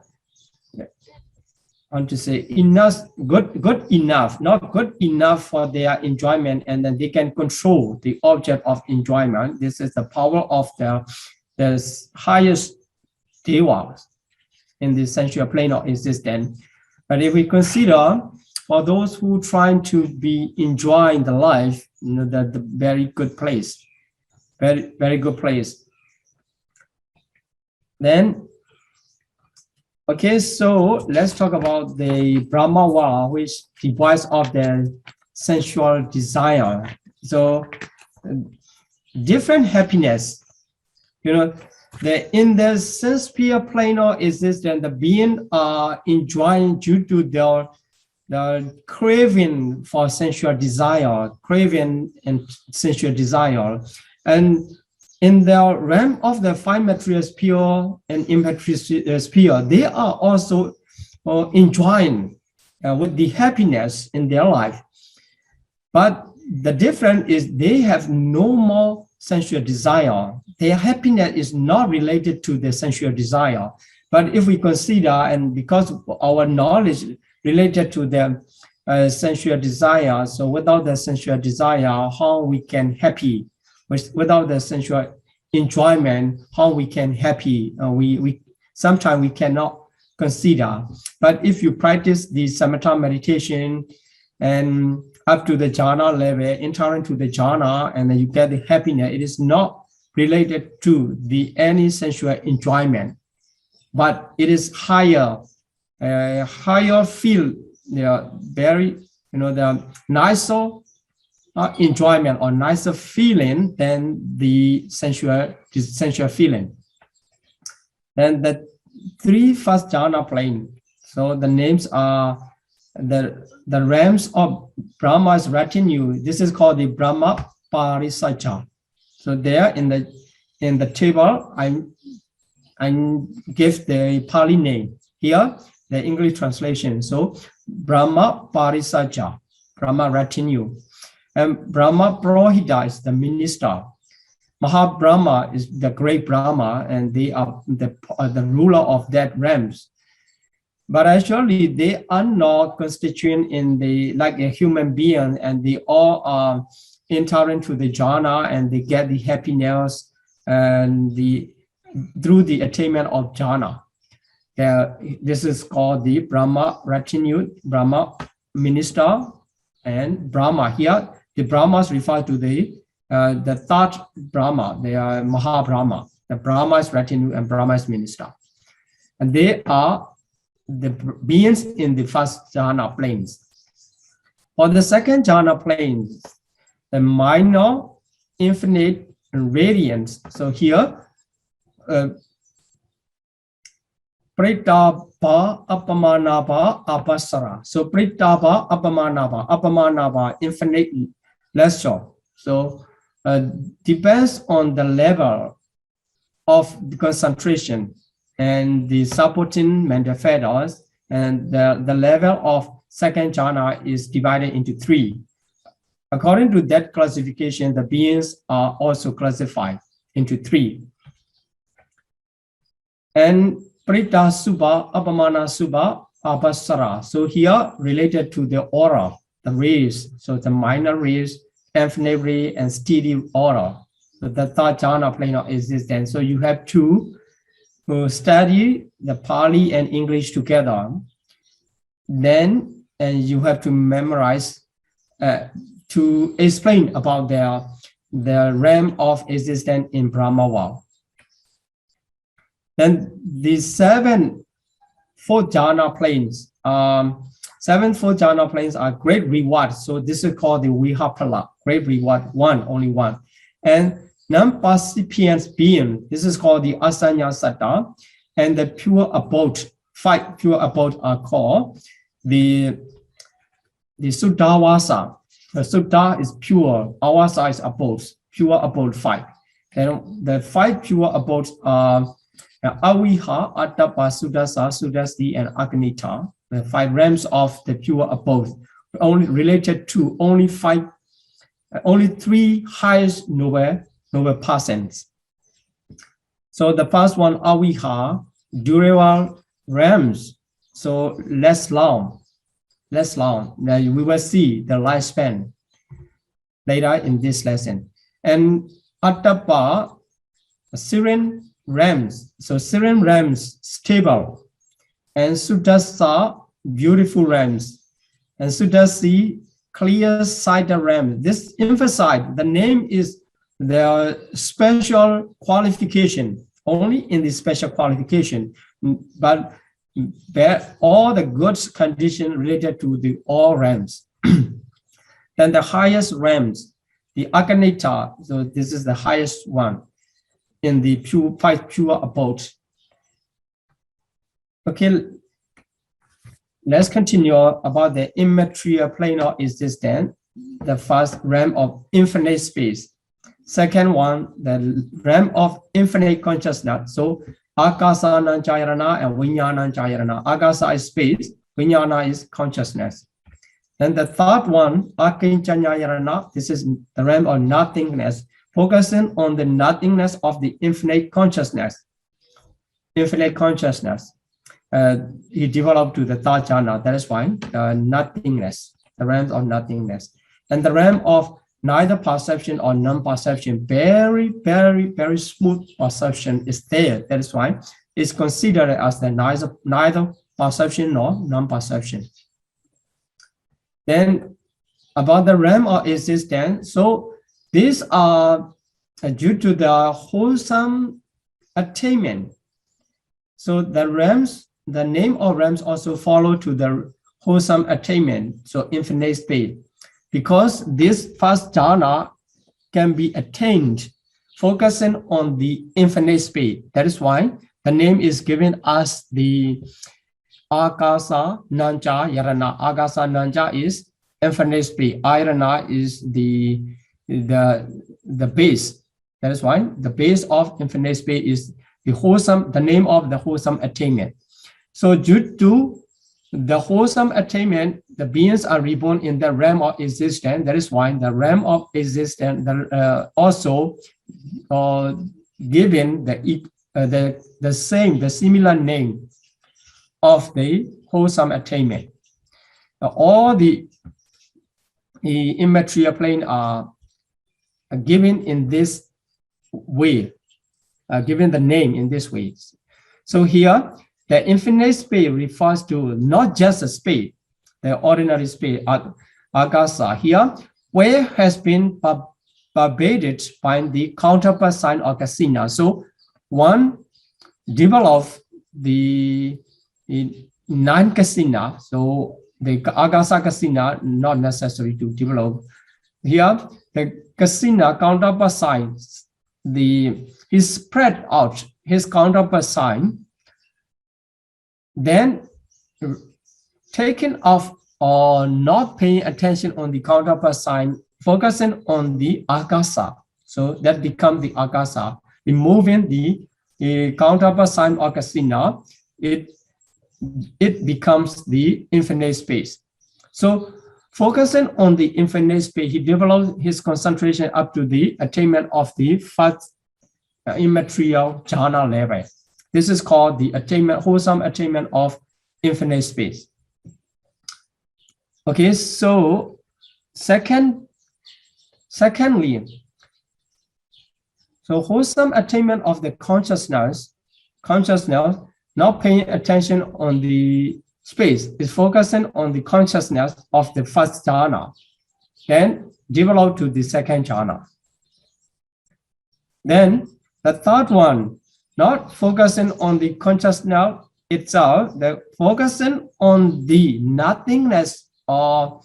want to say enough, good enough, not good enough for their enjoyment, and then they can control the object of enjoyment. This is the power of the highest devas in the sensual plane of existence. But if we consider for those who trying to be enjoying the life, the very good place, very good place. Then, okay, so let's talk about the Brahmavara, which device of the sensual desire. So different happiness, in the sense plane of existence, the being are enjoying due to the craving for sensual desire, craving and sensual desire. And in the realm of the five material sphere and immaterial sphere, they are also enjoying with the happiness in their life. But the difference is they have no more sensual desire. Their happiness is not related to the sensual desire. But if we consider, and because our knowledge related to the sensual desire, so without the sensual desire, how we can happy? Without the sensual enjoyment, how we can happy? We sometimes we cannot consider. But if you practice the samatha meditation and up to the jhana level, entering to the jhana, and then you get the happiness, it is not related to any sensual enjoyment, but it is higher feel, very the nicer enjoyment or nicer feeling than the sensual feeling. Then the three first jhana plane. So the names are the realms of Brahma's retinue. This is called the Brahma Parisacha. So there in the table, I give the Pali name. Here, the English translation. So Brahma Parisacha, Brahma retinue. And Brahma Purohita is the minister. Mahabrahma is the great Brahma, and they are the ruler of that realms. But actually, they are not constituent in the like a human being, and they all are enter into the jhana, and they get the happiness and through the attainment of jhana. This is called the Brahma retinue, Brahma minister, and Brahma. Here, the Brahmas refer to the third Brahma. They are Mahabrahma. The Brahma is retinue and Brahma is minister, and they are the beings in the first jhana planes. For the second jhana planes, the minor infinite radiance. So here, Pritapa Apamanaba Apasara. So Pritapa Apamanaba, infinite lesser. So depends on the level of the concentration and the supporting mental factors, and the level of second jhana is divided into three. According to that classification, the beings are also classified into three. And Prita Subha, Apamana Subha, Apasara. So here related to the aura, the rays, so the minor rays, infinite ray, and steady aura. So the third jhana plane of existence. So you have to study the Pali and English together. Then and you have to memorize to explain about the realm of existence in Brahma world. Then the seven fourth jhana planes, seven fourth jhana planes are great reward. So this is called the Vihapala, great reward, only one. And non-percipient being, this is called the Asanya Satta, and the pure abode, five pure abode are called the Suddhavasa. The Suddha is pure, Avasa is abode, pure abode five. And the five pure abodes are Aviha, Attapa, Suddhasa, Suddhasti, and Agnita, the five realms of the pure abode, only related to only three highest noble persons. So the first one, Aviha, durable realms, so less long. Now we will see the lifespan later in this lesson. And Attapa, serene realms, so serene realms, stable. And Suddhasa, beautiful realms. And Suddhasi, clear-sighted realms. This emphasize the name is their special qualification, only in the special qualification, but all the good conditions related to the all realms. Then the highest realms, the Aganita, so this is the highest one in the five pure abodes. Okay, let's continue about the immaterial plane of existence, the first realm of infinite space. Second one, the realm of infinite consciousness. So Akasa Jayarana and Vinyana Jayarana. Akasa is space, Vinyana is consciousness. Then the third one, Akinchanyayarana, this is the realm of nothingness, focusing on the nothingness of the infinite consciousness. Infinite consciousness. He developed to the third jhana, that is why nothingness, the realm of nothingness. And the realm of neither perception or non-perception, very, very, very smooth perception is there. That is why it's considered as the neither perception nor non-perception. Then about the realm of existence, so these are due to the wholesome attainment. So the realms, the name of realms also follow to the wholesome attainment, so infinite space. Because this first jhana can be attained focusing on the infinite space. That is why the name is given as the Agasa Nanja Yarana. Agasa Nanja is infinite space. Ayarana is the base. That is why the base of infinite space is the name of the wholesome attainment. So due to the wholesome attainment, the beings are reborn in the realm of existence. That is why the realm of existence also given the similar name of the wholesome attainment. All the immaterial plane are given in this way, given the name in this way. So here, the infinite space refers to not just a space, the ordinary space, Agasa here, where has been pervaded by the counterpart sign of Kasina. So one develop the non-Kasina, so the Agasa Kasina not necessary to develop. Here, the Kasina counterpart signs, he spread out his counterpart sign, then taking off or not paying attention on the counterpart sign, focusing on the Agasa. So that becomes the Agasa. Removing the counterpart sign of Kasina, it becomes the infinite space. So focusing on the infinite space, he developed his concentration up to the attainment of the first immaterial jhana level. This is called the wholesome attainment of infinite space. Okay, so secondly, so wholesome attainment of the consciousness, not paying attention on the space, is focusing on the consciousness of the first jhana, then develop to the second jhana. Then the third one, not focusing on the consciousness itself, the focusing on the nothingness or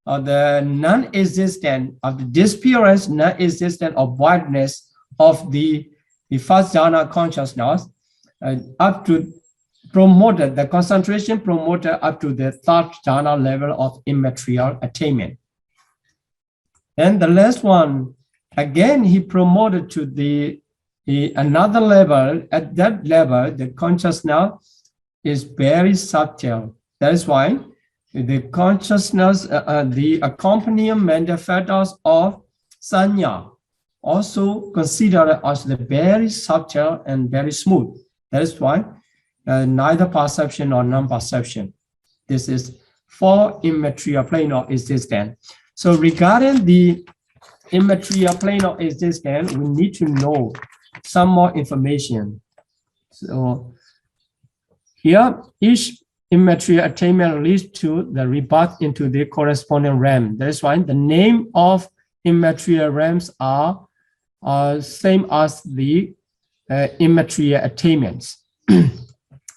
the non-existent of the disappearance, non-existent or voidness of the first jhana consciousness, up to promoted, the concentration promoted up to the third jhana level of immaterial attainment. And the last one, again, he promoted to the another level. At that level, the consciousness is very subtle. That is why the consciousness, the accompanying manifestos of sanya, also considered as the very subtle and very smooth. That is why neither perception or non-perception. This is for immaterial plane of existence. So regarding the immaterial plane of existence, we need to know some more information. So here, each immaterial attainment leads to the rebirth into the corresponding realm. That is why the name of immaterial realms are same as the immaterial attainments.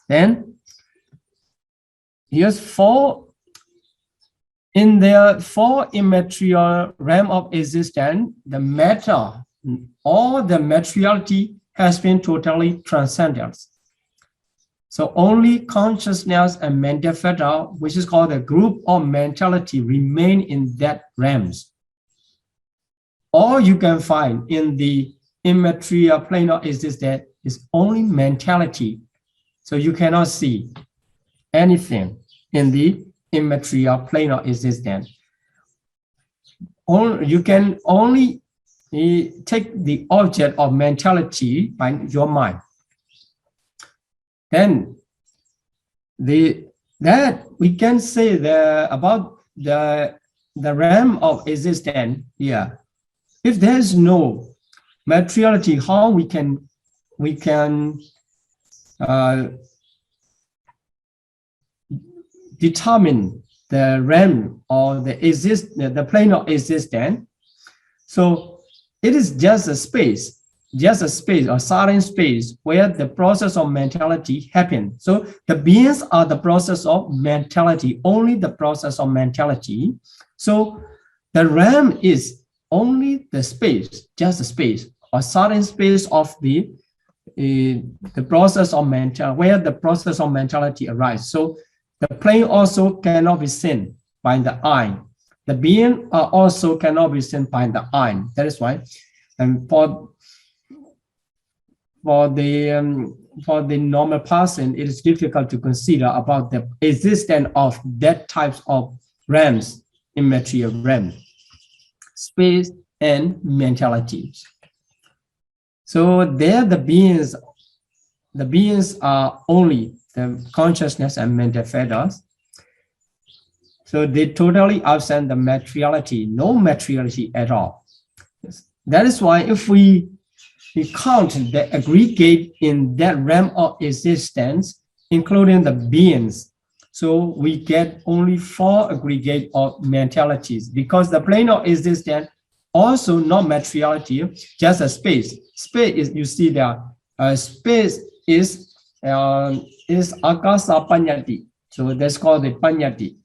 Then here's in the four immaterial realm of existence, the matter, all the materiality has been totally transcended. So only consciousness and manifesta, which is called the group of mentality, remain in that realms. All you can find in the immaterial plane of existence is only mentality. So you cannot see anything in the immaterial plane of existence. You can only take the object of mentality by your mind. Then that we can say about the realm of existence here. If there is no materiality, how we can determine the realm or the plane of existence? So it is just a space or silent space where the process of mentality happens. So the beings are the process of mentality, only the process of mentality. So the realm is only the space, just a space or silent space of the the process of mental, where the process of mentality arises. So the plane also cannot be seen by the eye. The being also cannot be seen by the eye. That is why, and for the normal person, it is difficult to consider about the existence of that types of realms, immaterial realm, space and mentality. So there the beings are only the consciousness and mental feathers. So they totally absent the materiality, no materiality at all. That is why if we count the aggregate in that realm of existence, including the beings, so we get only 4 aggregate of mentalities, because the plane of existence also not materiality, just a space. Space is, you see there, space is akasa panyati. So that's called the panyati.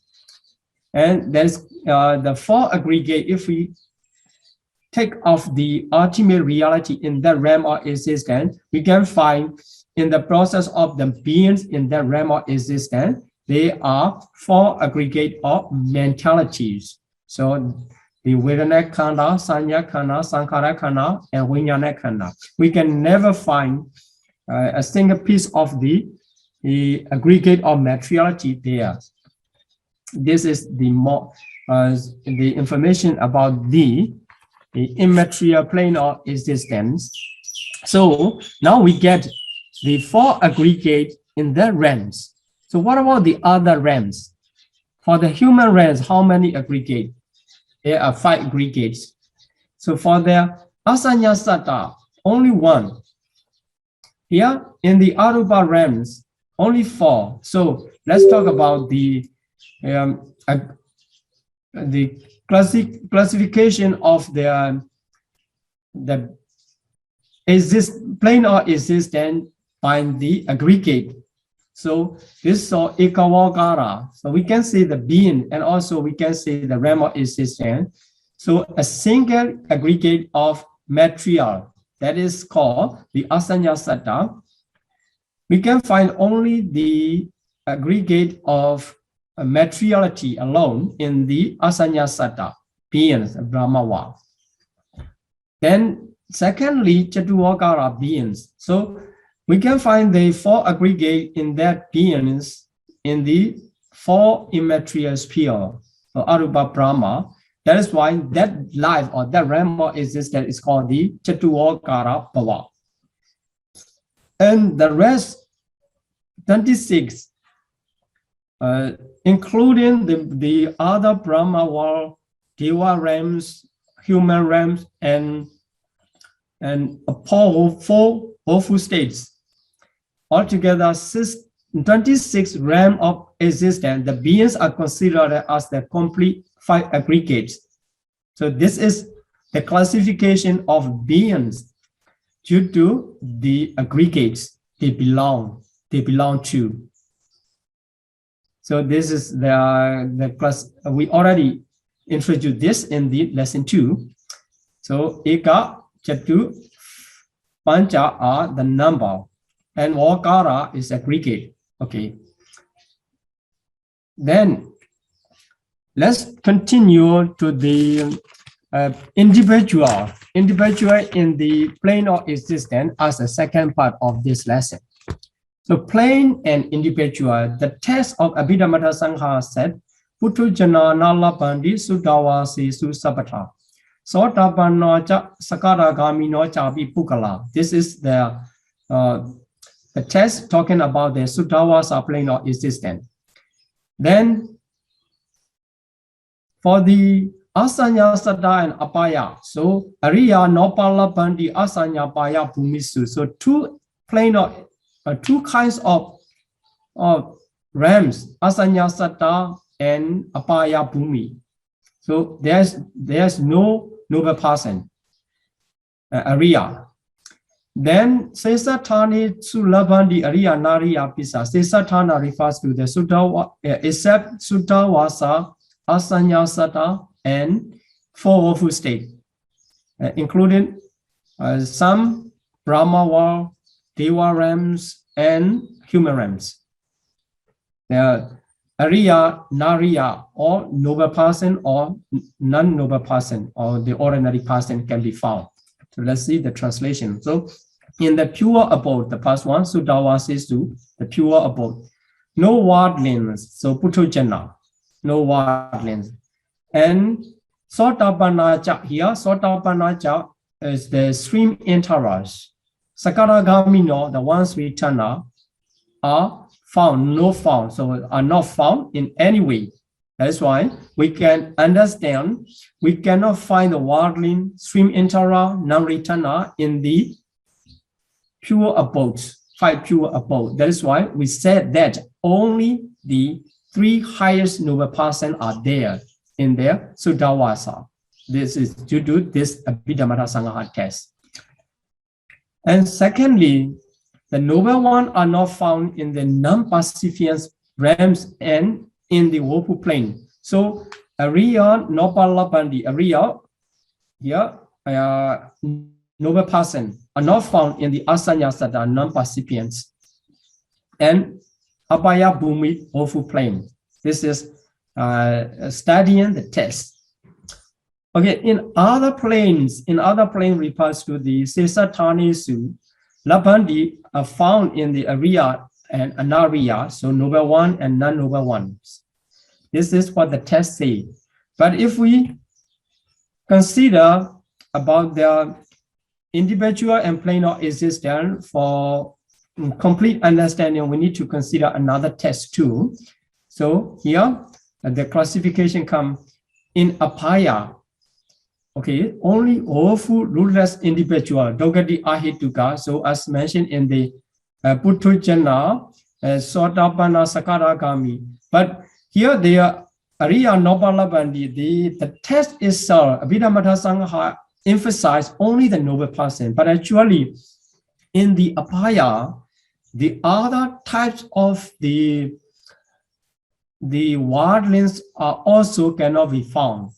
And there's the 4 aggregate. If we take off the ultimate reality in that realm of existence, we can find in the process of the beings in that realm of existence, they are 4 aggregate of mentalities. So the Vedana Khanda, Sanya Khanda, Sankhara Khanda, and Vijnana Khanda. We can never find a single piece of the aggregate of materiality there. This is the more the information about the immaterial plane of existence. So now we get the 4 aggregate in the realms. So what about the other realms? For the human realms, how many aggregate? There are 5 aggregates. So for the Asanya Satta, only 1. Here in the Arupa realms, only 4. So let's talk about the classification of the plane of existence by the aggregate. So this is Ekavagara. So we can see the being, and also we can see the realm of existence. So a single aggregate of material, that is called the Asanya Satta. We can find only the aggregate of materiality alone in the Asanya Satta, beings, Brahmawa. Then secondly, Chaturvakara beings. So we can find the 4 aggregate in that beings in the 4 immaterial sphere, so Arupa Brahma. That is why that life or that realm of existence is called the Chaturvakara Bhava. And the rest, 26, including the other Brahma world, Deva realms, human realms, and 4 awful states. Altogether, 26 realms of existence. The beings are considered as the complete 5 aggregates. So this is the classification of beings due to the aggregates they belong to. So this is the class. We already introduced this in the lesson 2. So Eka, Chatu, Pancha are the number, and Vakara is aggregate. Okay. Then let's continue to the individual in the plane of existence as the second part of this lesson. So plane and individual, the text of Abhidhamma Sangha said, Putu Jana Nala Bandi Sudawasi Susabata. Sotabano Sakaragami no Chabi Pukala. This is the text talking about the Sudawasa plane of existence. Then for the Asanya Saddha and Apaya, so Ariya Nopala Bandi Asanya Apaya Bhumisu. So 2 plane of 2 kinds of realms, Asanya Satta and Apaya Bhumi. So there's no noble person, Ariya. Then Sesatani Sulabandi Ariya Nariya Pisa. Sesatana refers to the Sutta, except Sutta Vasa, Asanya Satta, and 4 awful states, including some Brahma world, Deva realms, and human realms. The Arya, Nariya, or noble person or non-noble person or the ordinary person can be found. So let's see the translation. So in the pure abode, the past one, Sudawa says to the pure abode, no wordlings, so Puthujana, no wordlings. And Sotapanaja here, Sotapanaja is the stream enterers. Sakaragami, no, the ones we turn up, are found, no found, so are not found in any way. That's why we can understand we cannot find the worldling, stream enterer, non-returner in the pure abode, 5 pure abode. That is why we said that only the 3 highest noble persons are there in their Sudawasa. This is due to this Abhidhamma Sangha test. And secondly, the noble ones are not found in the non-Pacifian realms and in the Wopu plane. So Arya, Nopalapandi, Arya, here, noble person are not found in the Asanyasata non-Pacifians and Abhaya Bhumi Wopu plane. This is studying the test. Okay, in other planes refers to the Sesatanisu, Labandi are found in the Arya and Anariya, so noble one and non-noble ones. This is what the test says. But if we consider about their individual and planar existence for complete understanding, we need to consider another test too. So here, the classification comes in Apaya. Okay, only awful rootless individual, Dogati Ahituka. So as mentioned in the Puthujana, Sotapana Sakaragami. But here they are Arya Nopalabandi, the test itself, Abhidhamma Sangha emphasize only the noble person. But actually, in the Apaya, the other types of the worldlings are also cannot be found.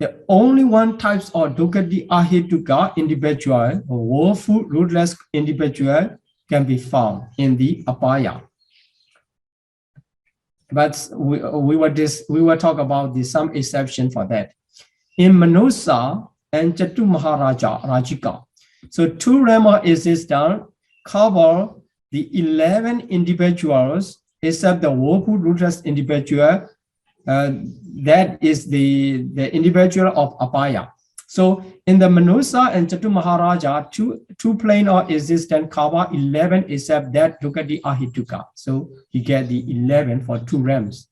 The only one types of Dukati Ahituka individual or woeful rootless individual can be found in the Apaya. But we will talk about some exception for that. In Manusa and Chatu Maharaja Rajika. So 2 realms existence cover the 11 individuals except the woeful rootless individual. That is the individual of Apaya. So in the Manusa and Chatu Maharaja, two plane of existence cover 11 except that Dukati Ahituka. So you get the 11 for 2 realms.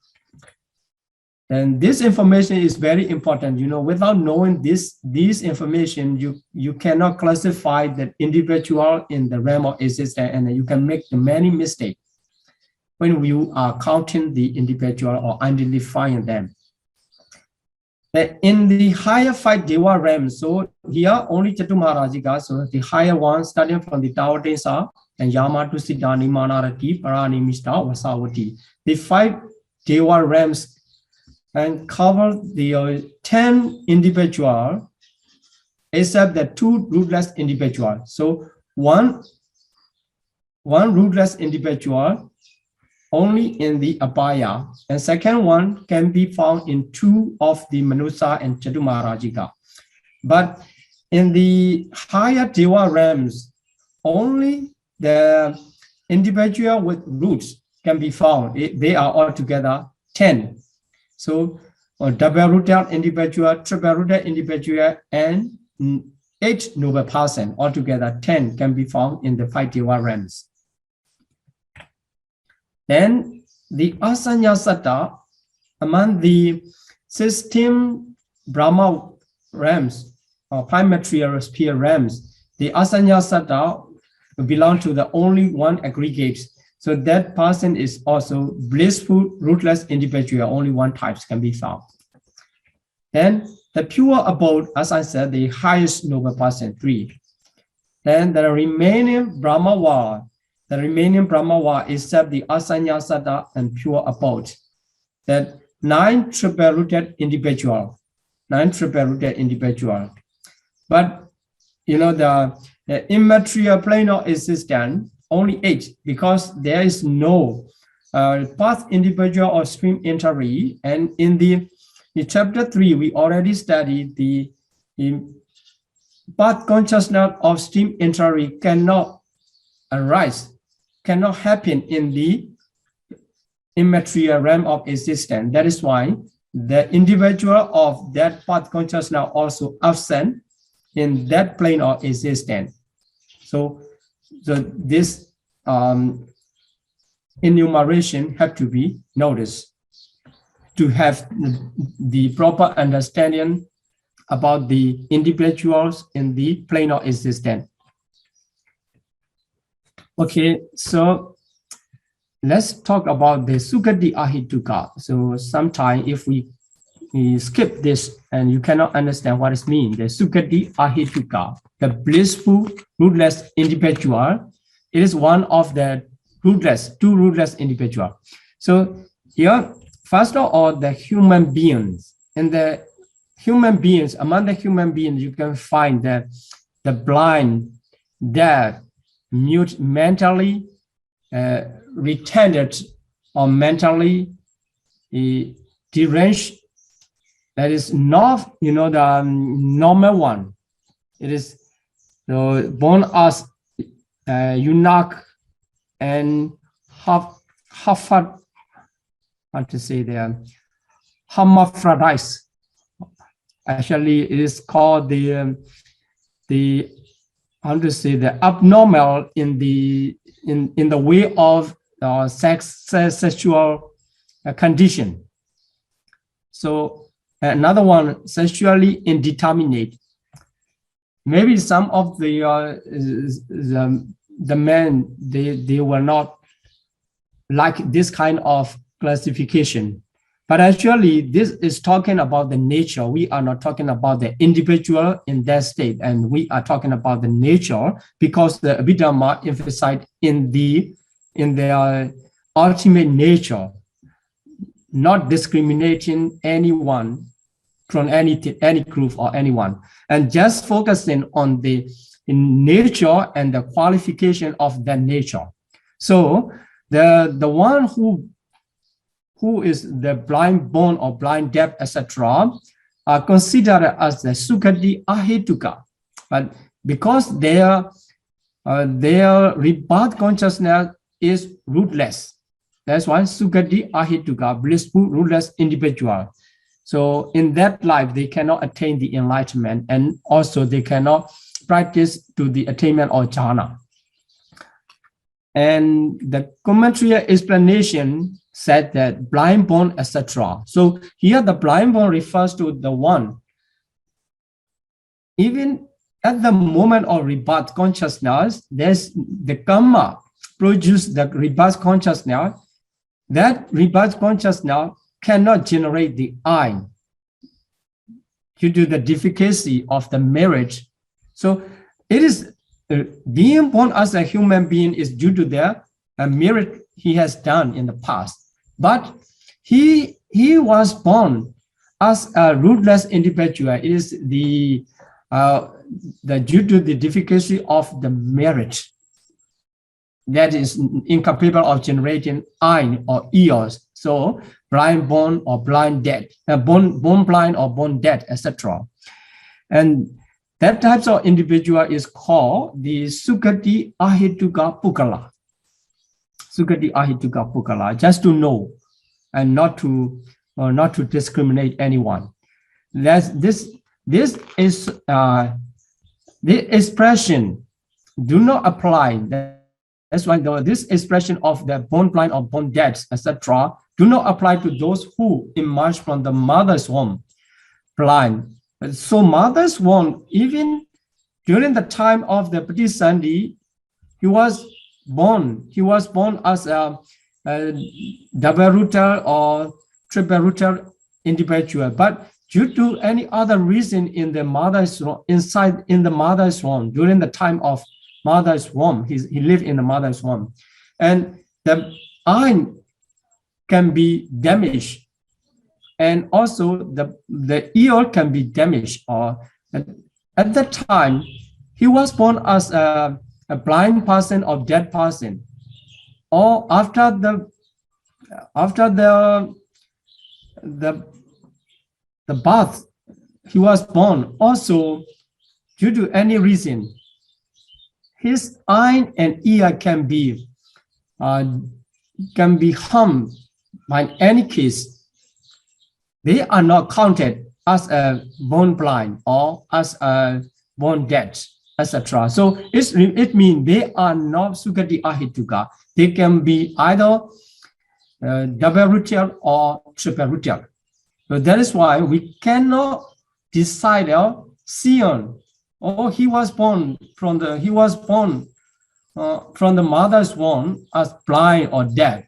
And this information is very important. You know, without knowing this information, you cannot classify the individual in the realm of existence, and you can make many mistakes when you are counting the individual or identifying them. In the higher 5 Deva realms, so here only Chatu Maharajika, so the higher one starting from the Tavatesa and Yama to Siddhani, Manarati, Parani, Mishta, Vasavati. The 5 Deva realms and cover the 10 individual except the 2 rootless individual. So one rootless individual only in the Apaya, and second one can be found in 2 of the Manusa and Chatu Maharajika. But in the higher Deva realms, only the individual with roots can be found. They are altogether 10. So double-rooted individual, triple-rooted individual, and 8 noble person, altogether 10 can be found in the 5 Deva realms. Then the Asanyasata, among the 16 Brahma realms or 5 material sphere realms, the Asanyasata belong to the only one aggregate. So that person is also blissful, rootless individual, only one type can be found. Then the pure abode, as I said, the highest noble person, 3. Then the remaining Brahma except the Asanyasata and pure abode, that 9 triple-rooted individual. But the immaterial plane of existence, only 8, because there is no path individual or stream entry. And in chapter 3, we already studied the path consciousness of stream entry cannot arise, cannot happen in the immaterial realm of existence. That is why the individual of that path consciousness also absent in that plane of existence. So this enumeration have to be noticed to have the proper understanding about the individuals in the plane of existence. Okay, so let's talk about the Sukati Ahituka. So sometimes if we skip this and you cannot understand what it means, the Sukati Ahituka, the blissful, rootless individual, it is one of the two rootless individual. So here, first of all, the human beings. In the human beings, among the human beings, you can find the blind, deaf, mute, mentally retarded, or mentally deranged. That is not, the normal one. It is born as eunuch and how to say there, hermaphrodites. Actually, it is called the how to say, the abnormal in the way of sexual condition. So another one, sexually indeterminate. Maybe some of the men, they were not like this kind of classification. But actually, this is talking about the nature. We are not talking about the individual in that state, and we are talking about the nature, because the Abhidhamma emphasized in their ultimate nature, not discriminating anyone from any group or anyone, and just focusing on the nature and the qualification of that nature. So the one who is the blind, born, or blind, deaf, etc., are considered as the Sukati Ahituka. But because their rebirth consciousness is rootless, that's why Sukati Ahituka, blissful, rootless individual. So in that life, they cannot attain the enlightenment, and also they cannot practice to the attainment of jhana. And the commentary explanation said that blind born, etc. So here the blind born refers to the one, even at the moment of rebirth consciousness, there's the karma produce the rebirth consciousness. That rebirth consciousness cannot generate the I due to the difficulty of the marriage. So it is being born as a human being is due to the merit he has done in the past. But he was born as a rootless individual. It is the due to the difficulty of the marriage that is incapable of generating I or eos. So blind born or blind dead, born blind or born dead, etc. And that type of individual is called the Sukati Ahituka Pukala. Sukati Ahituka Pukala, just to know and not to discriminate anyone. This is the expression do not apply. That's why this expression of the born blind or born dead, etc., do not apply to those who emerge from the mother's womb blind. So mother's womb, even during the time of the Patisandhi, he was born as a double rooter or triple rooter individual, but due to any other reason in the mother's inside in the mother's womb, during the time of mother's womb, he lived in the mother's womb, and the eye can be damaged, and also the ear can be damaged, or at that time he was born as a blind person or dead person, or after the birth, he was born. Also, due to any reason, his eye and ear can be harmed by any case. They are not counted as a born blind or as a born dead, etc. So it means they are not Sukati Ahituka. They can be either double ritual or triple ritual. So that is why we cannot decide Sion, or he was born from the mother's womb as blind or deaf.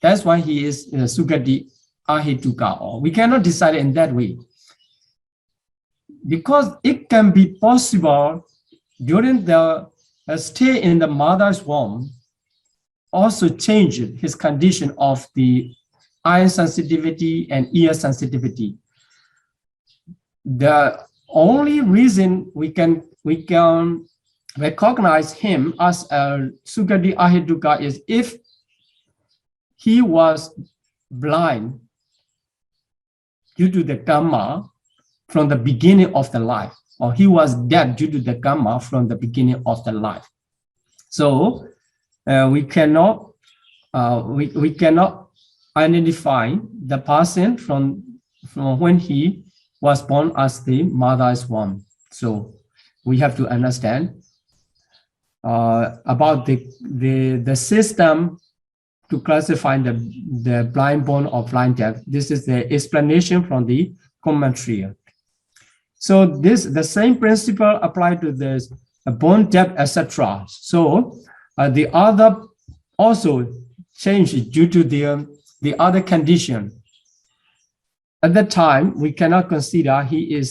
That's why he is Sukati Ahituka. Or we cannot decide in that way, because it can be possible during the stay in the mother's womb also change his condition of the eye sensitivity and ear sensitivity. The only reason we can recognize him as a Sukati Ahituka is if he was blind due to the karma from the beginning of the life, or he was dead due to the karma from the beginning of the life. So we cannot identify the person from when he was born as the mother's womb. So we have to understand about the system to classify the blind born or blind deaf. This is the explanation from the commentary. So the same principle applied to this born deaf, etc. So the other also changed due to the other condition. At that time, we cannot consider he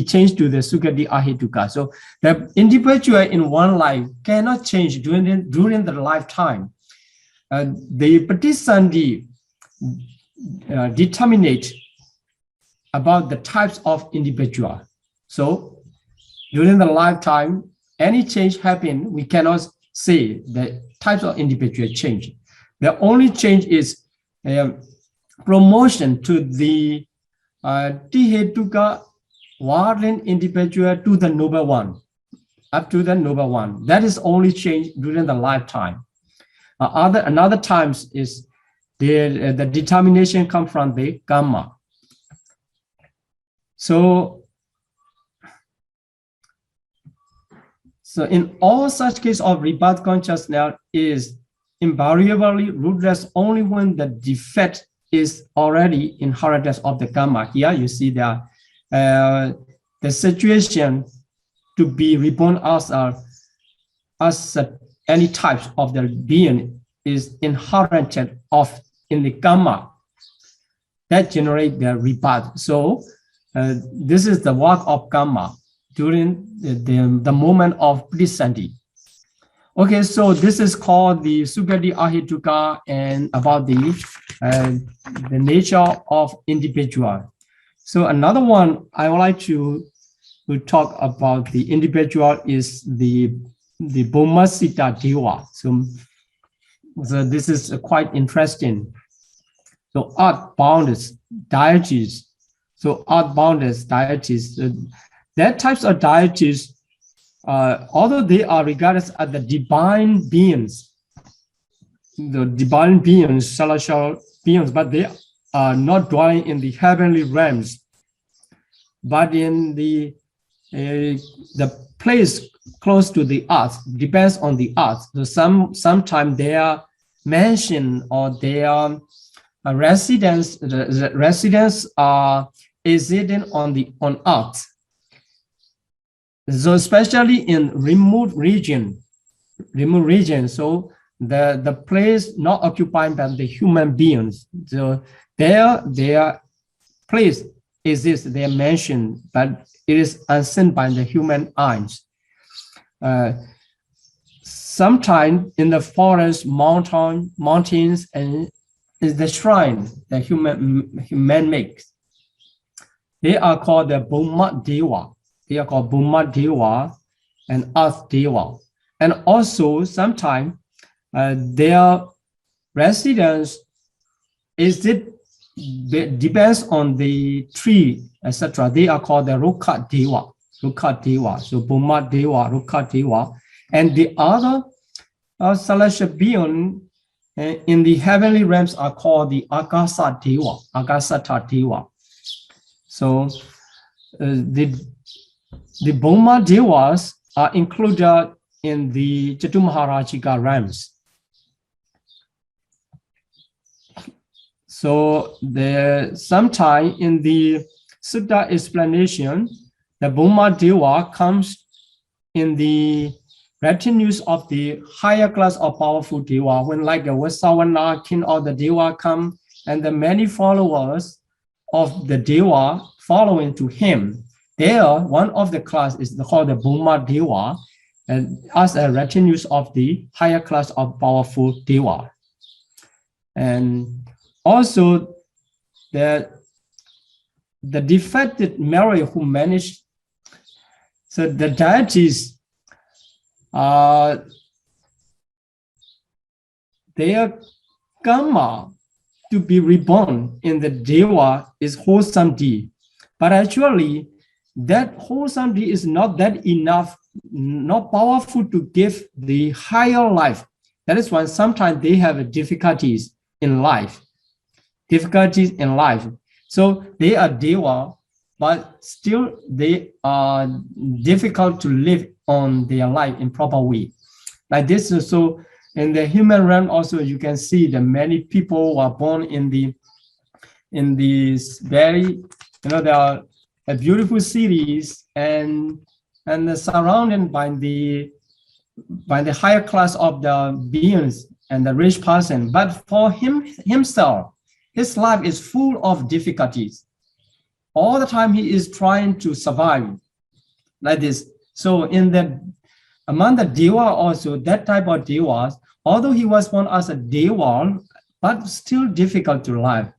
changed to the Sukati Ahituka. So the individual in one life cannot change during the lifetime. The Pratisandhi determinate about the types of individual. So during the lifetime, any change happen, we cannot say the types of individual change. The only change is promotion to the Tihetuka warring individual to the noble one, up to the noble one. That is only change during the lifetime. Another times is the determination come from the karma. So in all such case of rebirth consciousness is invariably rootless only when the defect is already inheritance of the karma. Here you see that the situation to be reborn as any types of the being is inherited in the karma that generate the rebirth. So this is the work of karma during the moment of Pratisandhi. Okay, so this is called the Sukati Ahituka, and about the nature of individual. So another one I would like to talk about the individual is the Bomasita Deva. So this is quite interesting. So earthbound deities. So earthbound deities. That types of deities, although they are regarded as the divine beings, celestial beings, but they are not dwelling in the heavenly realms, but in the place close to the earth, depends on the earth. So sometimes their mansion or their residence are residing on earth. So especially in remote region, so the place not occupied by the human beings. So their place exists, their mansion, but it is unseen by the human eyes. Sometimes in the forest, mountains, and is the shrine that human makes. They are called the Bhuma Deva. They are called Bhuma Deva, and earth deva. And also sometimes their residence depends on the tree, etc. They are called the Rukha Deva. Rukha Deva. So Bhuma Deva, Rukha Deva. And the other celestial being in the heavenly realms are called the Akasa Deva, Akasata Deva. So the Bhuma Devas are included in the Chaturmaharajika realms. So sometime in the Sutta explanation, the Bhuma Deva comes in the retinues of the higher class of powerful Deva, when like the Vasavana king of the Deva come, and the many followers of the Deva following to him. There, one of the class is called the Bhuma Deva, and as a retinues of the higher class of powerful Deva. And also the defected Mary who managed, so the deities, their karma to be reborn in the Deva is wholesome deed. But actually, that wholesome deed is not that enough, not powerful to give the higher life. That is why sometimes they have difficulties in life. So they are Deva, but still they are difficult to live on their life in proper way. Like this, so in the human realm also you can see that many people who are born in these very, there are beautiful cities and surrounded by the higher class of the beings and the rich person. But for himself, his life is full of difficulties. All the time he is trying to survive like this. So among the Deva also, that type of Devas, although he was born as a Deva, but still difficult to live.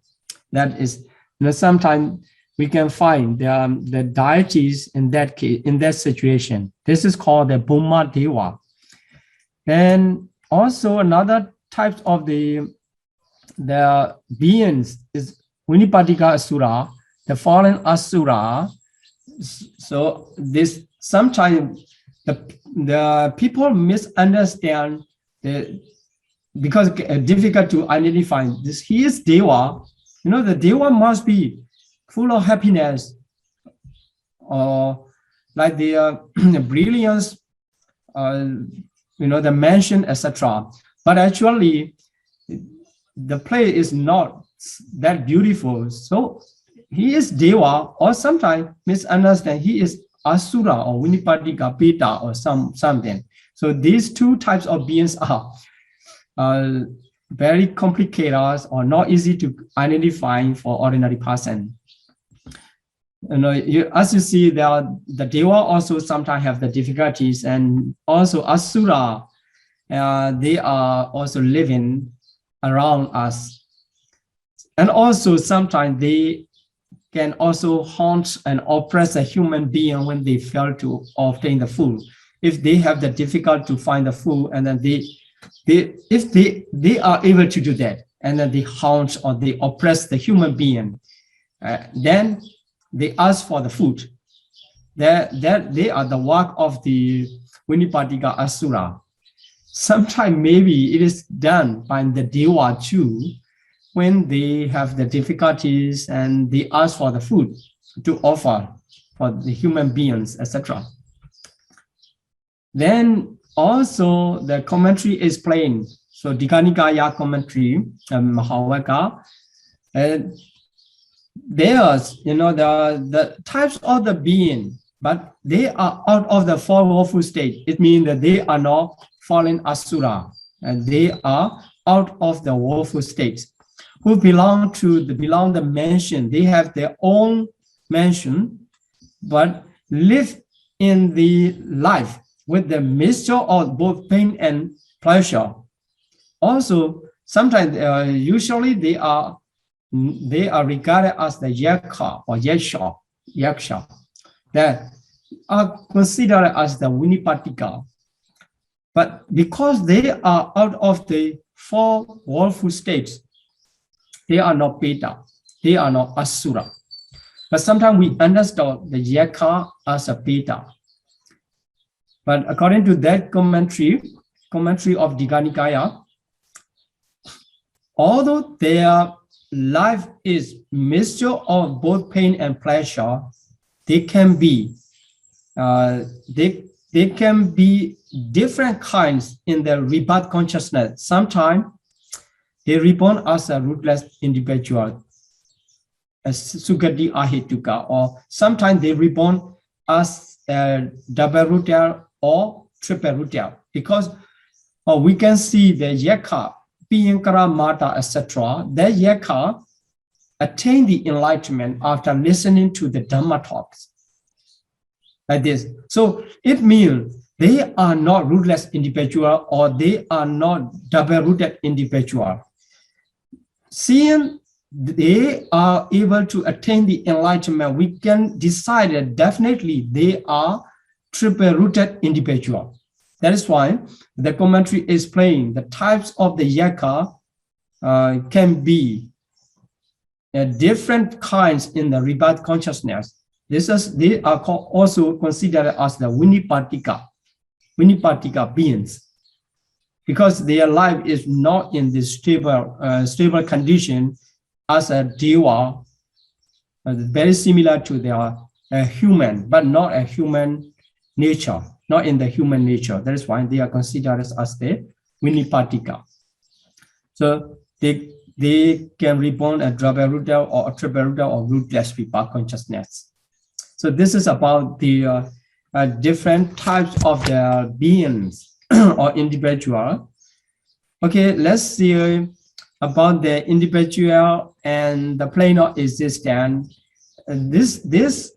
That is, sometimes we can find the deities in that case, in that situation. This is called the Bhuma Deva. And also another type of the beings is Vinipatika Asura, the fallen Asura. So this sometimes the people misunderstand because it's difficult to identify this. He is Deva. The Deva must be full of happiness, or like the brilliance, the mansion, etc. But actually, the place is not that beautiful. So he is Deva, or sometimes misunderstand he is Asura or Vinipatika Pita or something. So these two types of beings are very complicated or not easy to identify for ordinary person. As you see, the Deva also sometimes have the difficulties, and also Asura, they are also living around us. And also sometimes they can also haunt and oppress a human being when they fail to obtain the food. If they have the difficulty to find the food, and then if they are able to do that, and then they haunt or they oppress the human being, then they ask for the food. That they are the work of the Vinipatika Asura. Sometimes maybe it is done by the Deva too, when they have the difficulties and they ask for the food to offer for the human beings, etc. Then also the commentary is plain. So Digha Nikaya commentary, Mahavaka, there's, the types of the being, but they are out of the four woeful state. It means that they are not fallen Asura, and they are out of the woeful states. Who belong the mansion. They have their own mansion, but live in the life with the mixture of both pain and pleasure. Also, sometimes usually they are regarded as the Yakha or Yaksha. That are considered as the Vinipatika. But because they are out of the four worldful states, they are not Beta, they are not Asura. But sometimes we understand the Yaka as a Beta. But according to that commentary of Digha Nikaya, although their life is mixture of both pain and pleasure, they can be they can be different kinds in their rebirth consciousness. Sometimes they reborn as a rootless individual, as Sukati Ahituka, or sometimes they reborn as a double rooter or triple rooter, because we can see the Yaka, Piyankara Mata, etc. That Yaka attain the enlightenment after listening to the Dhamma talks. Like this. So it means they are not rootless individual or they are not double-rooted individual. Seeing they are able to attain the enlightenment, we can decide that definitely they are triple-rooted individual. That is why the commentary explains the types of the Yaka can be different kinds in the rebirth consciousness. They are also considered as the Vinipatika beings, because their life is not in this stable condition as a Deva, very similar to their human, but not a human nature, not in the human nature. That is why they are considered as the Vinipatika. So they can reborn a double rooter or a triple rooter or rootless rebirth consciousness. So this is about the different types of the beings or individual. Okay, let's see about the individual and the plane of existence. This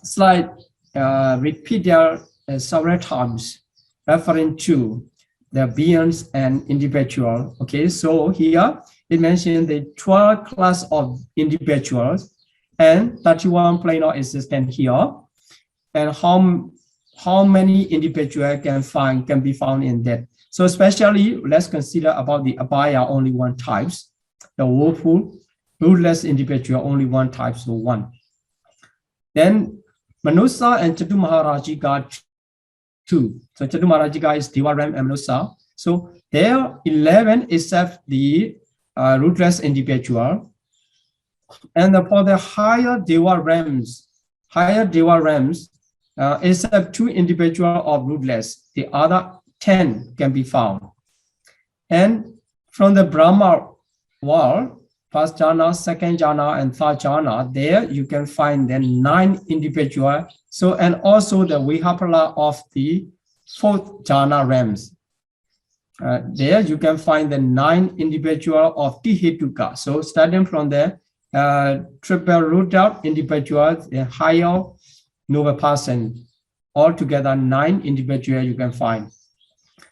slide repeated several times, referring to the beings and individual. Okay, so here it mentioned the 12 class of individuals and 31 plane of existence here, and how many individuals can be found in that. So especially let's consider about the abaya, only one types, the woeful, rootless individual, only one type, so one. Then Manusa and Chatu Maharaji got two. So Chatu Maharaji is Deva Ram and Manusa. So there are 11 except the rootless individual. And for the higher Deva Rams, except two individuals of rootless, the other 10 can be found. And from the Brahma world, first jhana, second jhana, and third jhana, there you can find the 9 individuals. So, and also the Vihapala of the fourth jhana realms. There you can find the 9 individual of Tihituka. So starting from the triple rooted individuals, the higher noble person, altogether 9 individuals you can find.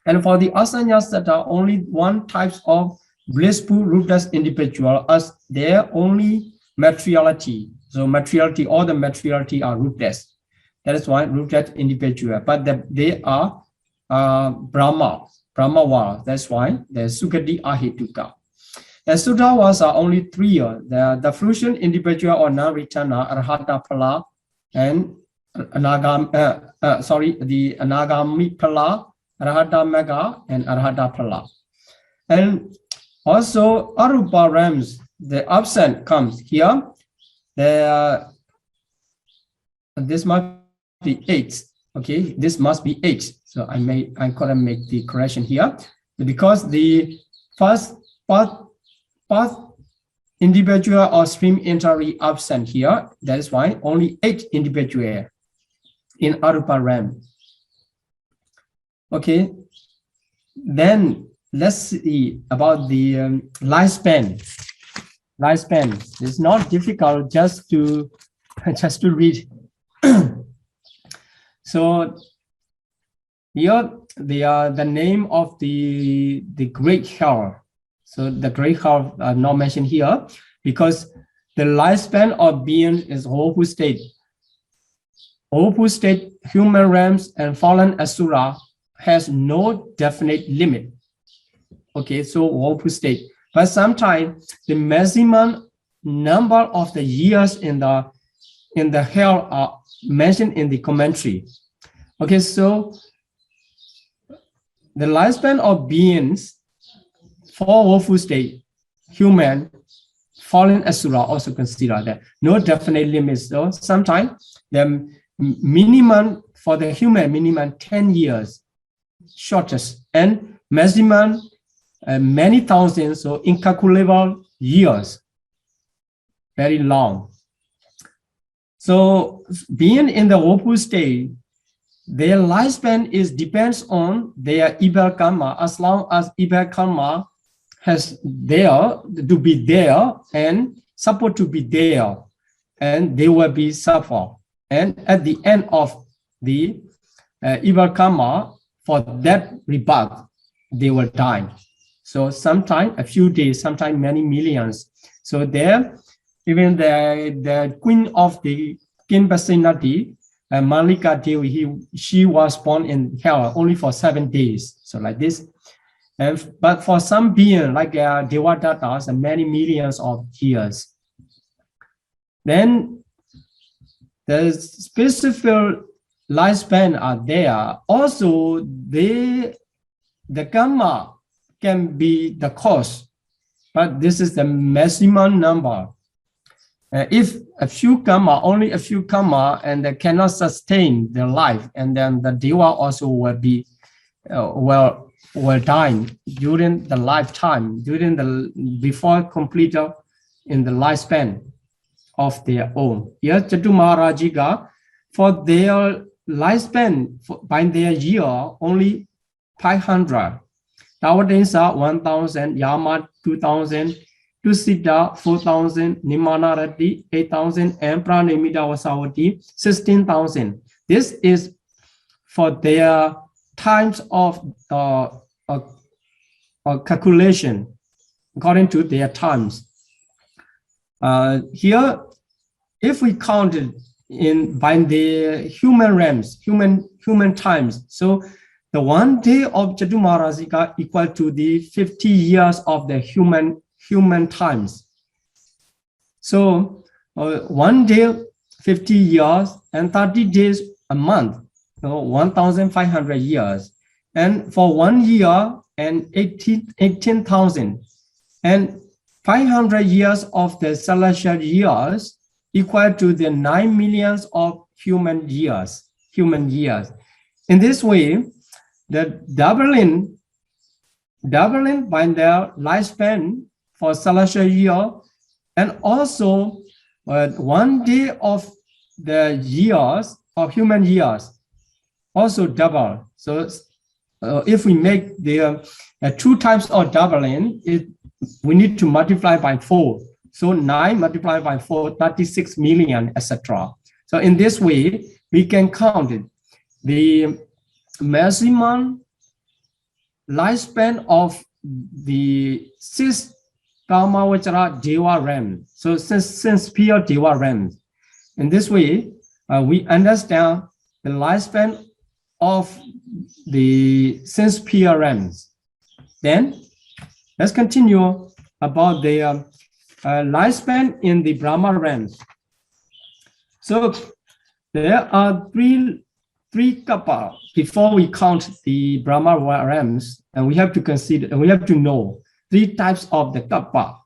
And for the asanyas that are only one types of blissful rootless individual, as their only materiality. So materiality, all the materiality are rootless. That is why rootless individual, but they are Brahma world. That's why the Sukati Ahituka. The Sudhawas are only 3. The fruition individual or non-returner, Arhata Pala, and the Anagami Pala, Arhata Mega, and Arhata Pala. And also Arupa Rams, the absent comes here. This must be 8. Okay, this must be 8. So I couldn't make the correction here because the first path individual or stream entry absent here. That is why only 8 individual in Arupa Ram. Okay, then let's see about the lifespan. Lifespan is not difficult just to read. So here the name of the great hell. So the great hell are not mentioned here because the lifespan of being is whole state. Opus state, human realms, and fallen asura has no definite limit. Okay, so Opus state. But sometimes the maximum number of the years in the hell are mentioned in the commentary. Okay, so the lifespan of beings for Wofu state, human, fallen asura also consider that. No definite limits though. Sometimes the minimum for the human, minimum 10 years, shortest, and maximum many thousands, so incalculable years, very long. So being in the Wopu state, their lifespan depends on their evil karma. As long as evil karma has there to be there and supposed to be there, and they will be suffer. And at the end of the evil karma, for that rebirth, they will die. So sometimes a few days, sometimes many millions. So there, even the queen of the Kinbasinati, Malika Devi, she was born in hell only for 7 days. So like this. But for some beings like Devadatas, many millions of years. Then the specific lifespan are there. Also, the karma can be the cause, but this is the maximum number. If a few karma, only a few karma, and they cannot sustain their life, and then the deva also will be will die during the lifetime, before completed in the lifespan of their own. Here, Chatu Maharajiga, for their lifespan, by their year, only 500. Tawadinsa 1,000, Yama 2,000, Tusita 4,000, Nimanarati 8,000, and Pranimita Vasawati 16,000. This is for their times of calculation according to their times. Here, if we count it by the human realms, human times, so the 1 day of Chatu Maharajiga equal to the 50 years of the human times. So 1 day, 50 years, and 30 days a month, so 1,500 years. And for 1 year and 18,000, and 500 years of the celestial years equal to the 9 millions of human years. In this way, the doubling by their lifespan for celestial year, and also 1 day of the years of human years also double. So if we make the 2 times of doubling, we need to multiply by 4. So 9 multiplied by 4, 36 million, etc. So in this way, we can count it. The maximum lifespan of the 6 Kamavachara Deva realm. So since pure Deva realm. In this way, we understand the lifespan of the since pure realms. Then let's continue about the lifespan in the Brahma realms. So there are three kappa before we count the Brahma realms, and we have to consider, and we have to know 3 types of the kappa.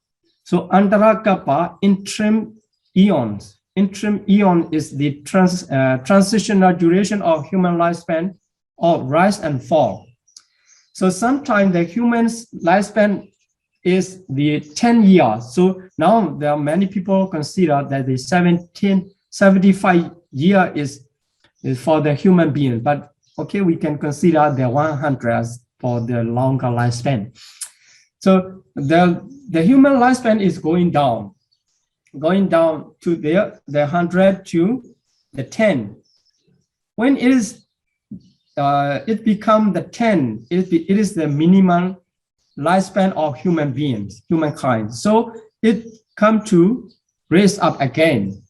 So Antara kappa, interim eons. Interim eon is the transitional duration of human lifespan of rise and fall. So sometimes the human's lifespan is the 10 years. So now there are many people consider that the 75 year is for the human being, but okay, we can consider the 100 for the longer lifespan. So the human lifespan is going down to the 100 to the 10. When it become the 10, it is the minimum lifespan of human beings, humankind. So it come to raise up again.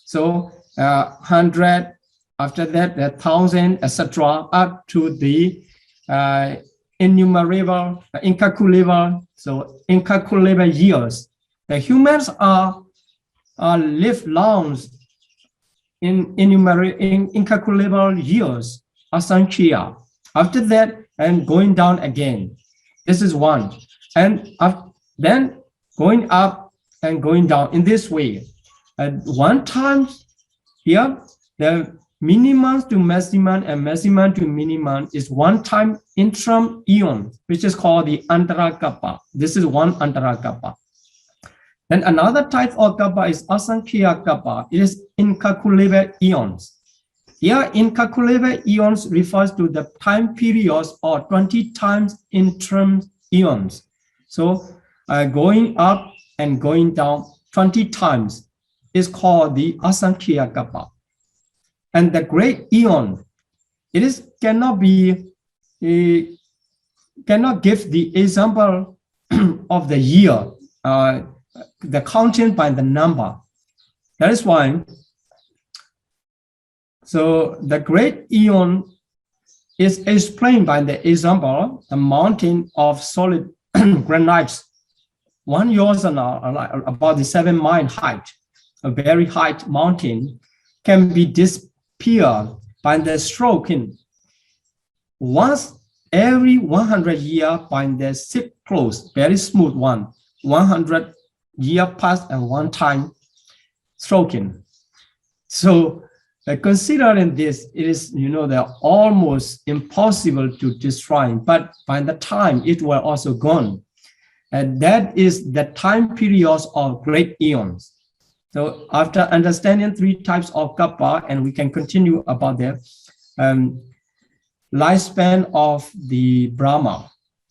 So 100, After that, the 1,000, etc., up to the innumerable, incalculable, so incalculable years. The humans are live long in incalculable years, asankhya. After that, and going down again. This is one. And then going up and going down in this way. At one time here, the minimum to maximum and maximum to minimum is one time interim eon, which is called the Antarakapa. This is one Antarakapa. Then another type of kappa is asankhya kappa. It is incalculable eons. Here, incalculable eons refers to the time periods or 20 times interim eons. So going up and going down 20 times is called the asankhya kappa. And the great eon, it is cannot give the example of the year, the counting by the number. That is why. So the great eon is explained by the example, a mountain of solid granites. One yosana, about the 7 mile height, a very high mountain, can be disappeared by the stroking once every 100 years by the zip close, very smooth one, 100 years past and one time stroking. So considering this, it is, they're almost impossible to destroy, but by the time it will also gone. And that is the time periods of great eons. So after understanding 3 types of kappa, and we can continue about the lifespan of the Brahma.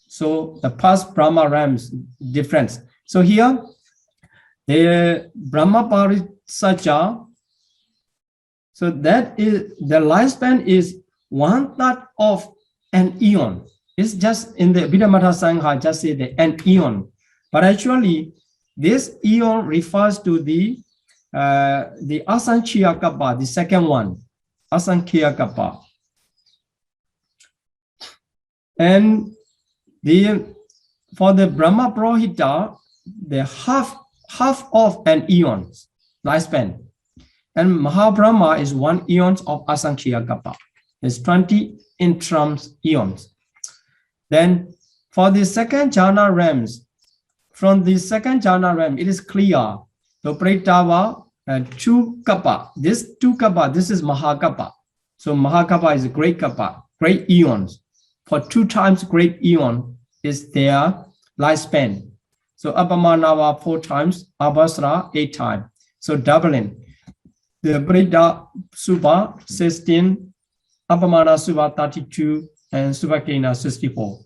So the past Brahma realms difference. So here, the Brahma Parisatya, so that is the lifespan is 1/3 of an eon. It's just in the Abhidhamma Sangha, just say the an eon. But actually, this eon refers to the Asankhya Kappa, the second one, Asankhya Kappa. And for the Brahma Purohita, the half of an eon lifespan. And Mahabrahma is 1 eon of Asankhya Kappa. It's 20 interim eons. Then for the second jhana realms, from the second jhana realm, it is clear. So Pratava, 2 kappa. This 2 kappa, this is Mahakappa. So Mahakappa is a great kappa, great eons. For 2 times great eon is their lifespan. So Apamanava 4 times, Abhasra 8 times. So doubling. The Brida Suba 16, Apamana Suba 32, and Subhakena 64.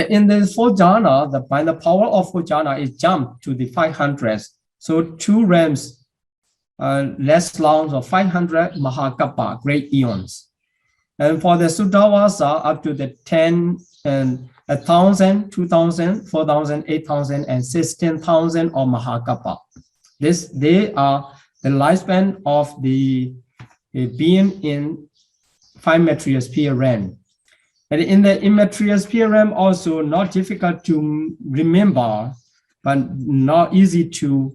In the 4th jhana, by the power of 4th jhana, is jumped to the 500s. So 2 realms less long of 500 Mahakappa, great eons. And for the Suddhavasa, up to the 10 and 1,000, 2,000, 4,000, 8,000, and 16,000 of Mahakappa. They are the lifespan of the being in 5 material sphere realm. And in the immaterial sphere realm, also not difficult to remember, but not easy to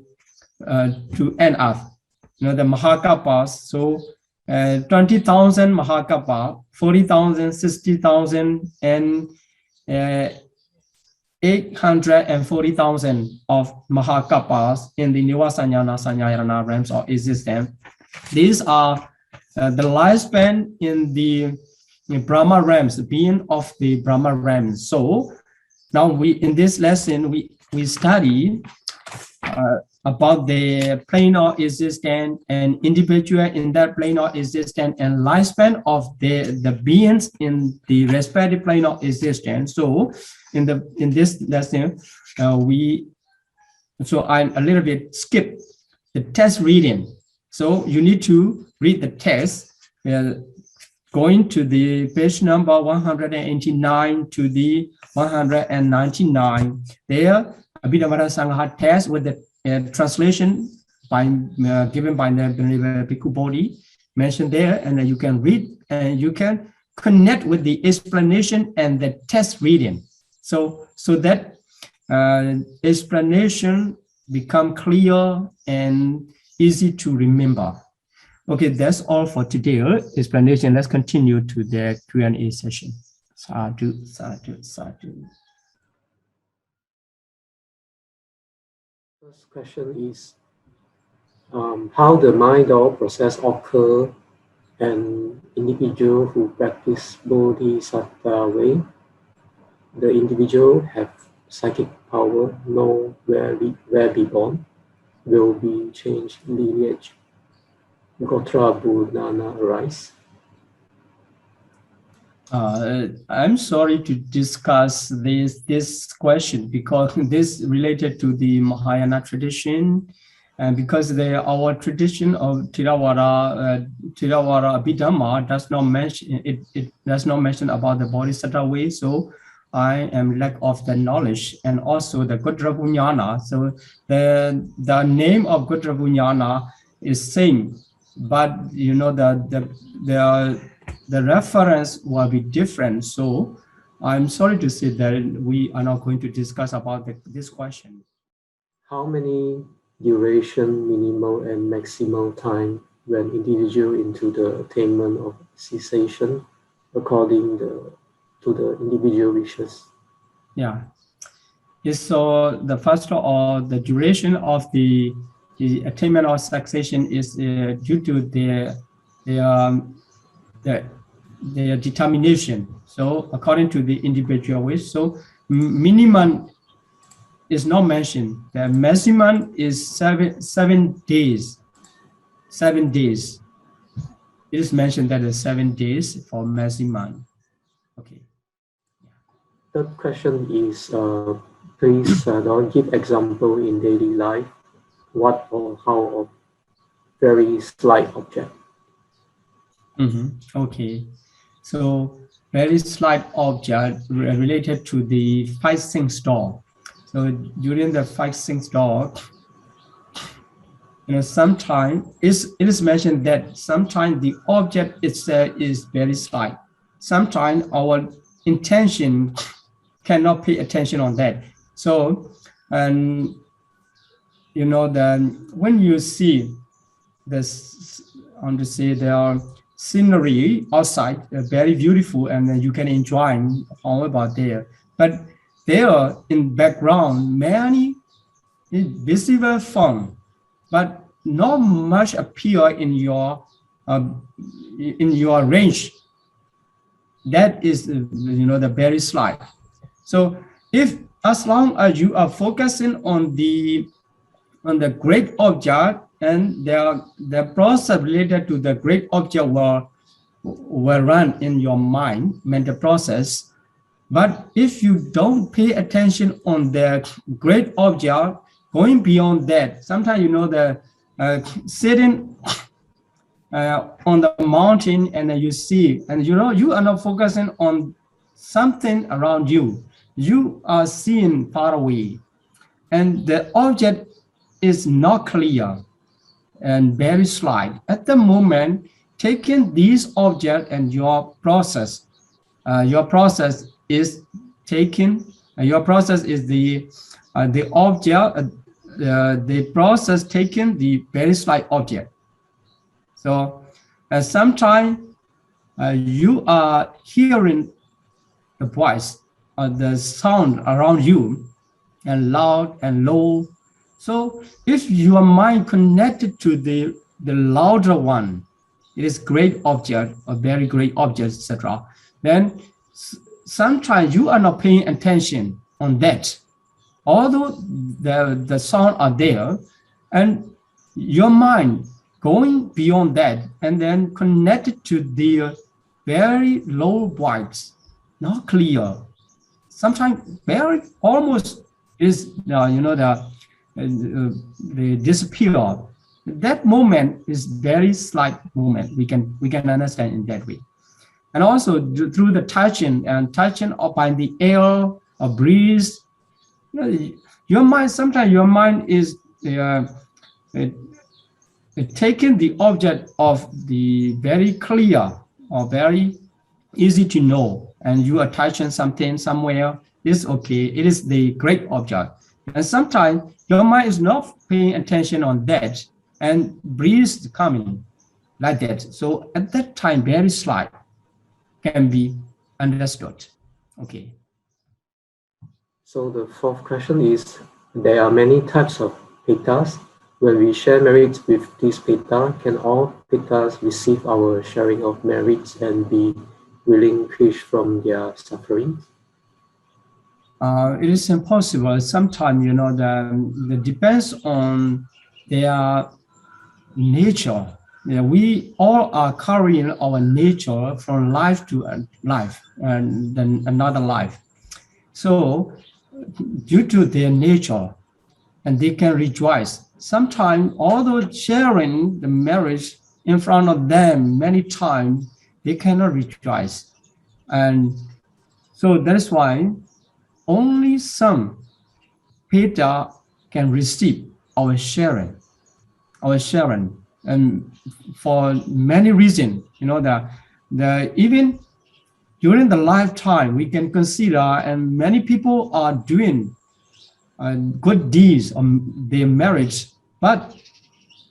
end up. The Mahakappas, so 20,000 Mahakappa, 40,000, 60,000, and 840,000 of Mahakappas in the Nivasanyana Sanyayana realms of existence. These are the lifespan in the Brahma realms, the being of the Brahma realms. So now in this lesson, we study about the plane of existence and individual in that plane of existence and lifespan of the beings in the respective plane of existence. So in this lesson, I a little bit skip the text reading. So you need to read the text, going to the page number 189 to the 199. There, Abhidhamma Sangha text with the translation given by the Bhikkhu Bodhi. mentioned there, and then you can read and you can connect with the explanation and the test reading. So that explanation become clear and easy to remember. Okay, that's all for today. Explanation. Let's continue to the Q&A session. Sadhu, sadhu, sadhu. First question is how the mind or process occur an individual who practice bodhisattva way. The individual have psychic power, know where be born, will be changed lineage. Gotra Budana arise. I'm sorry to discuss this question because this related to the Mahayana tradition, and because our tradition of Theravada Abhidhamma does not mention it does not mention about the Bodhisattva way. So I am lack of the knowledge, and also the Gotra Bunyana. So the name of Gotra Bunyana is same, but you know the reference will be different. So I'm sorry to say that we are not going to discuss about this question. How many duration, minimal and maximal time when individual into the attainment of cessation according to the individual wishes? Yeah. So the first of all, the duration of the attainment of cessation is due to their determination. So according to the individual wish, so minimum is not mentioned. The maximum is 7 days. 7 days. It is mentioned that is 7 days for maximum. Okay. Third question is, please don't give example in daily life, what or how of very slight object. Okay. So very slight object related to the five sense door. So during the five sense door, sometimes it is mentioned that sometimes the object itself is very slight. Sometimes our intention cannot pay attention on that. So, and then when you see this, on to say there are scenery outside, very beautiful, and then you can enjoy all about there. But there in background, many visible form, but not much appear in your range. That is, the very slight. So if as long as you are focusing on the great object, and the process related to the great object will run in your mind, mental process. But if you don't pay attention on the great object, going beyond that, sometimes the sitting on the mountain, and then you see, and you are not focusing on something around you. You are seeing far away, and the object is not clear and very slight. At the moment, taking these objects and your process is taking, your process is the object, the process taking the very slight object. So sometimes you are hearing the voice or the sound around you, and loud and low. So if your mind connected to the louder one, it is great object, a very great object, etc. Then sometimes you are not paying attention on that, although the sound are there, and your mind going beyond that, and then connected to the very low voice, not clear. Sometimes very almost is they disappear. That moment is very slight moment. We can understand in that way. And also through the touching by the air or breeze, your mind, sometimes your mind is taking the object of the very clear or very easy to know, and you attaching something somewhere is okay. It is the great object. And sometimes your mind is not paying attention on that, and breeze coming like that. So at that time, very slight can be understood. Okay. So the fourth question is, there are many types of pettas. When we share merits with these petta, can all pettas receive our sharing of merits and be relinquished from their sufferings? It is impossible. Sometimes, you know, the depends on their nature. Yeah, we all are carrying our nature from life to life and then another life. So due to their nature, and they can rejoice. Sometimes, although sharing the marriage in front of them many times, they cannot rejoice. And so that is why only some Peter can receive our sharing, and for many reasons, you know, the even during the lifetime we can consider, and many people are doing good deeds on their marriage, but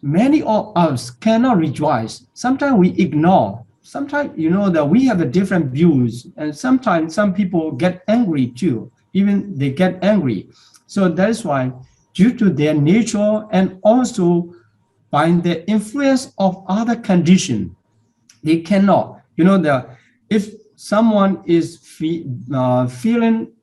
many of us cannot rejoice. Sometimes we ignore. Sometimes, you know, that we have a different views, and sometimes some people get angry too. Even they get angry. So that is why, due to their nature and also by the influence of other conditions, they cannot. You know, if someone is feeling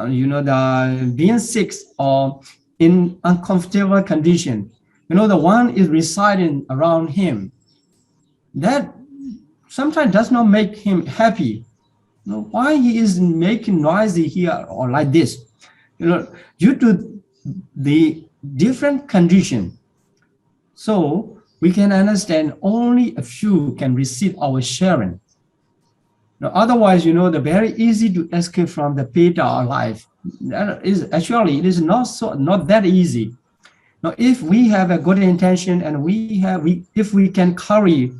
you know, the being sick or in uncomfortable condition, you know, the one is residing around him, that sometimes does not make him happy. You know, why he is making noisy here or like this, you know, due to the different condition. So we can understand only a few can receive our sharing. Now, otherwise, you know, the very easy to escape from the Peter life. That is actually, it is not that easy. Now, if we have a good intention and if we can carry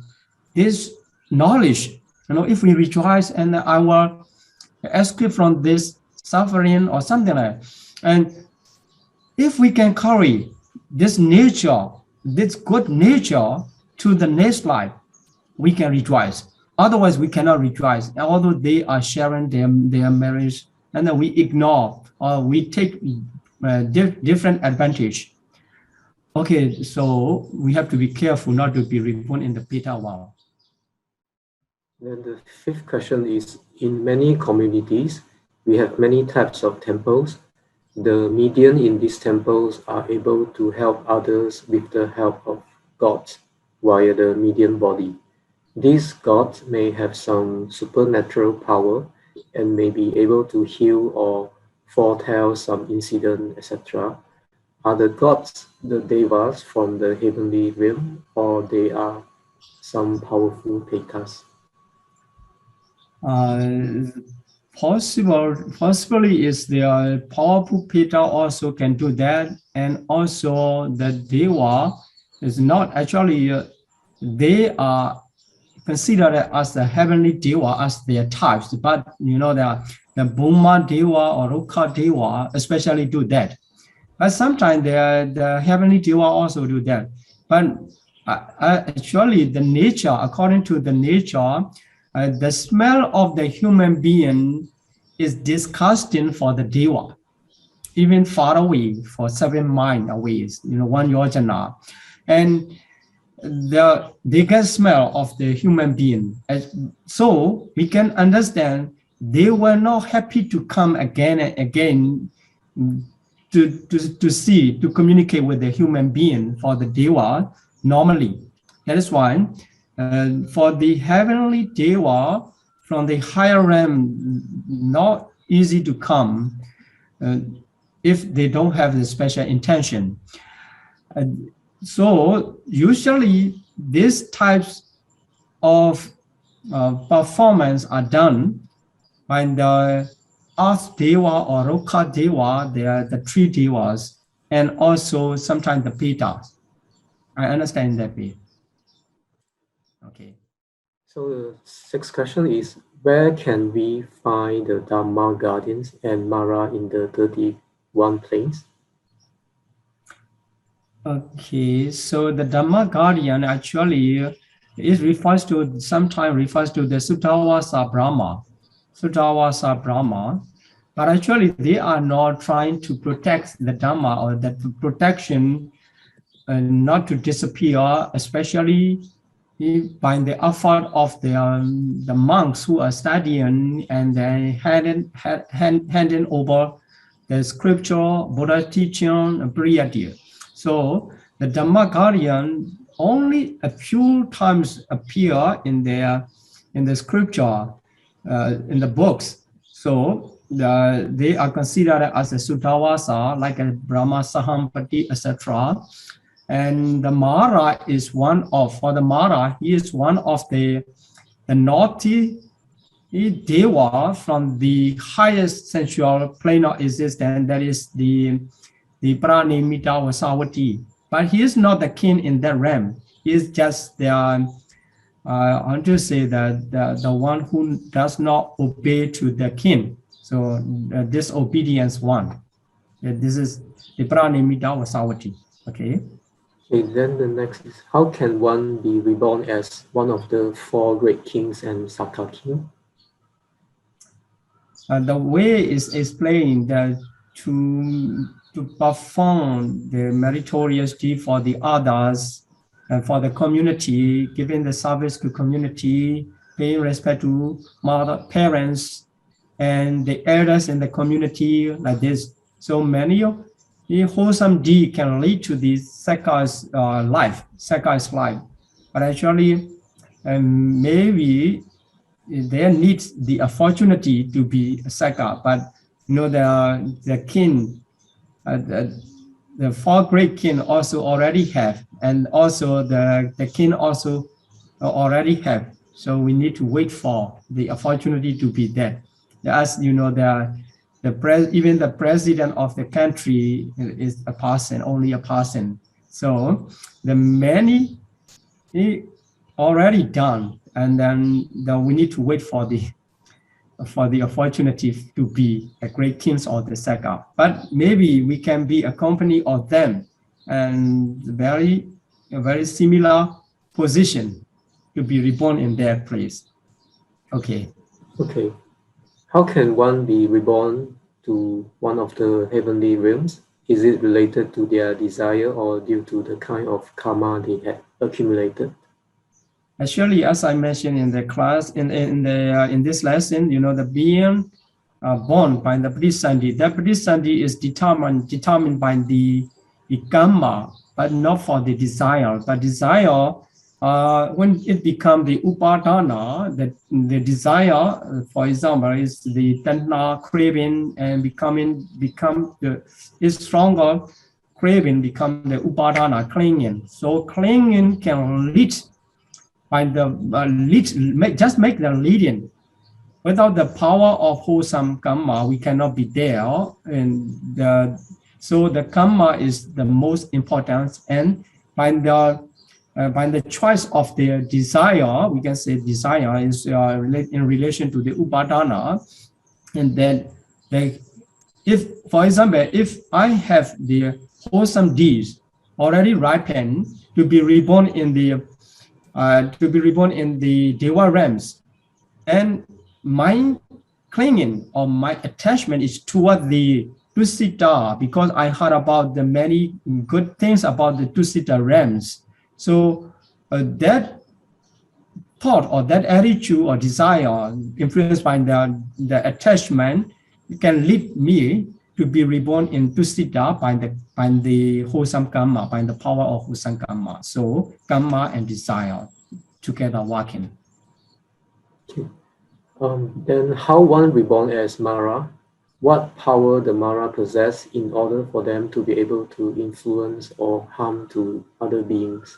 this knowledge, you know, if we rejoice and I will escape from this suffering or something like that, and if we can carry this nature, this good nature to the next life, we can rejoice. Otherwise, we cannot rejoice. Although they are sharing their marriage, and then we ignore or we take different advantage. Okay, so we have to be careful not to be reborn in the Peter world. Then the fifth question is, in many communities, we have many types of temples. The medium in these temples are able to help others with the help of God via the medium body. These gods may have some supernatural power and may be able to heal or foretell some incident, etc. Are the gods the devas from the heavenly realm, or they are some powerful pettas? Possibly is the powerful Peter also can do that, and also the Deva is not actually, they are considered as the heavenly Deva as their types, but you know, the Bhuma Deva or Rukha Deva especially do that. But sometimes the heavenly Deva also do that. But actually the nature, according to the nature, the smell of the human being is disgusting for the Deva, even far away, for 7 miles away, you know, 1 yojana. And they can smell of the human being. So we can understand they were not happy to come again and again to see, to communicate with the human being for the Deva normally. That is why for the heavenly Deva from the higher realm, not easy to come if they don't have the special intention. So usually these types of performance are done by the Earth Deva or Rukha Deva. They are the 3 Devas, and also sometimes the Pettas. I understand that way. Okay. So the sixth question is, where can we find the Dharma guardians and Mara in the 31 planes? Okay, so the Dhamma guardian actually sometimes refers to the Sutawasa Brahma. Sutawasa Brahma, but actually they are not trying to protect the Dhamma or the protection not to disappear, especially by the effort of the monks who are studying and then handing over the scripture, Buddha teaching, and Briyadya. So the Dhamma guardian only a few times appear in the scripture, in the books. So they are considered as a Sutawasa, like a Brahma Sahampati, etc. And the Mara is for the Mara, he is one of the naughty Deva from the highest sensual plane of existence, that is the Pranimita Vasavati. But he is not the king in that realm. He is just I want to say that the one who does not obey to the king. So disobedience one. This is the Pranimita Vasavati. Okay. Okay, then the next is, how can one be reborn as one of the 4 great kings and Sakka king? The way is explained that to perform the meritorious deed for the others and for the community, giving the service to community, paying respect to parents, and the elders in the community, like this. So many of the wholesome deed can lead to the Sakka's life. But actually, maybe there needs the opportunity to be a Sakka, but the king, the 4 great king also already have, and also the king also already have. So we need to wait for the opportunity to be there. As you know, even the president of the country is a person, only a person. So the many already done, and then we need to wait for the opportunity to be a great kings or the Sakka. But maybe we can be a company of them and a very similar position to be reborn in their place. Okay. Okay. How can one be reborn to one of the heavenly realms? Is it related to their desire or due to the kind of karma they have accumulated? Actually, as I mentioned in the class, in this lesson, the being born by the Pradisandhi. That Pradisandhi is determined by the karma, but not for the desire. But desire, when it becomes the upadana, the desire, for example, is the tanha craving, and is stronger craving, become the upadana clinging. So clinging can lead by just make the leading. Without the power of wholesome karma, we cannot be there. And so the karma is the most important. And by the choice of their desire, we can say desire is in relation to the upadana. And then for example, if I have the wholesome deeds already ripened to be reborn in the Deva realms, and my clinging or my attachment is toward the Tusita, because I heard about the many good things about the Tusita realms. So that thought or that attitude or desire influenced by the attachment can lead me to be reborn in Tusita by the wholesome karma, by the power of wholesome karma. So karma and desire together working. Okay. Then how one reborn as Mara? What power the Mara possess in order for them to be able to influence or harm to other beings?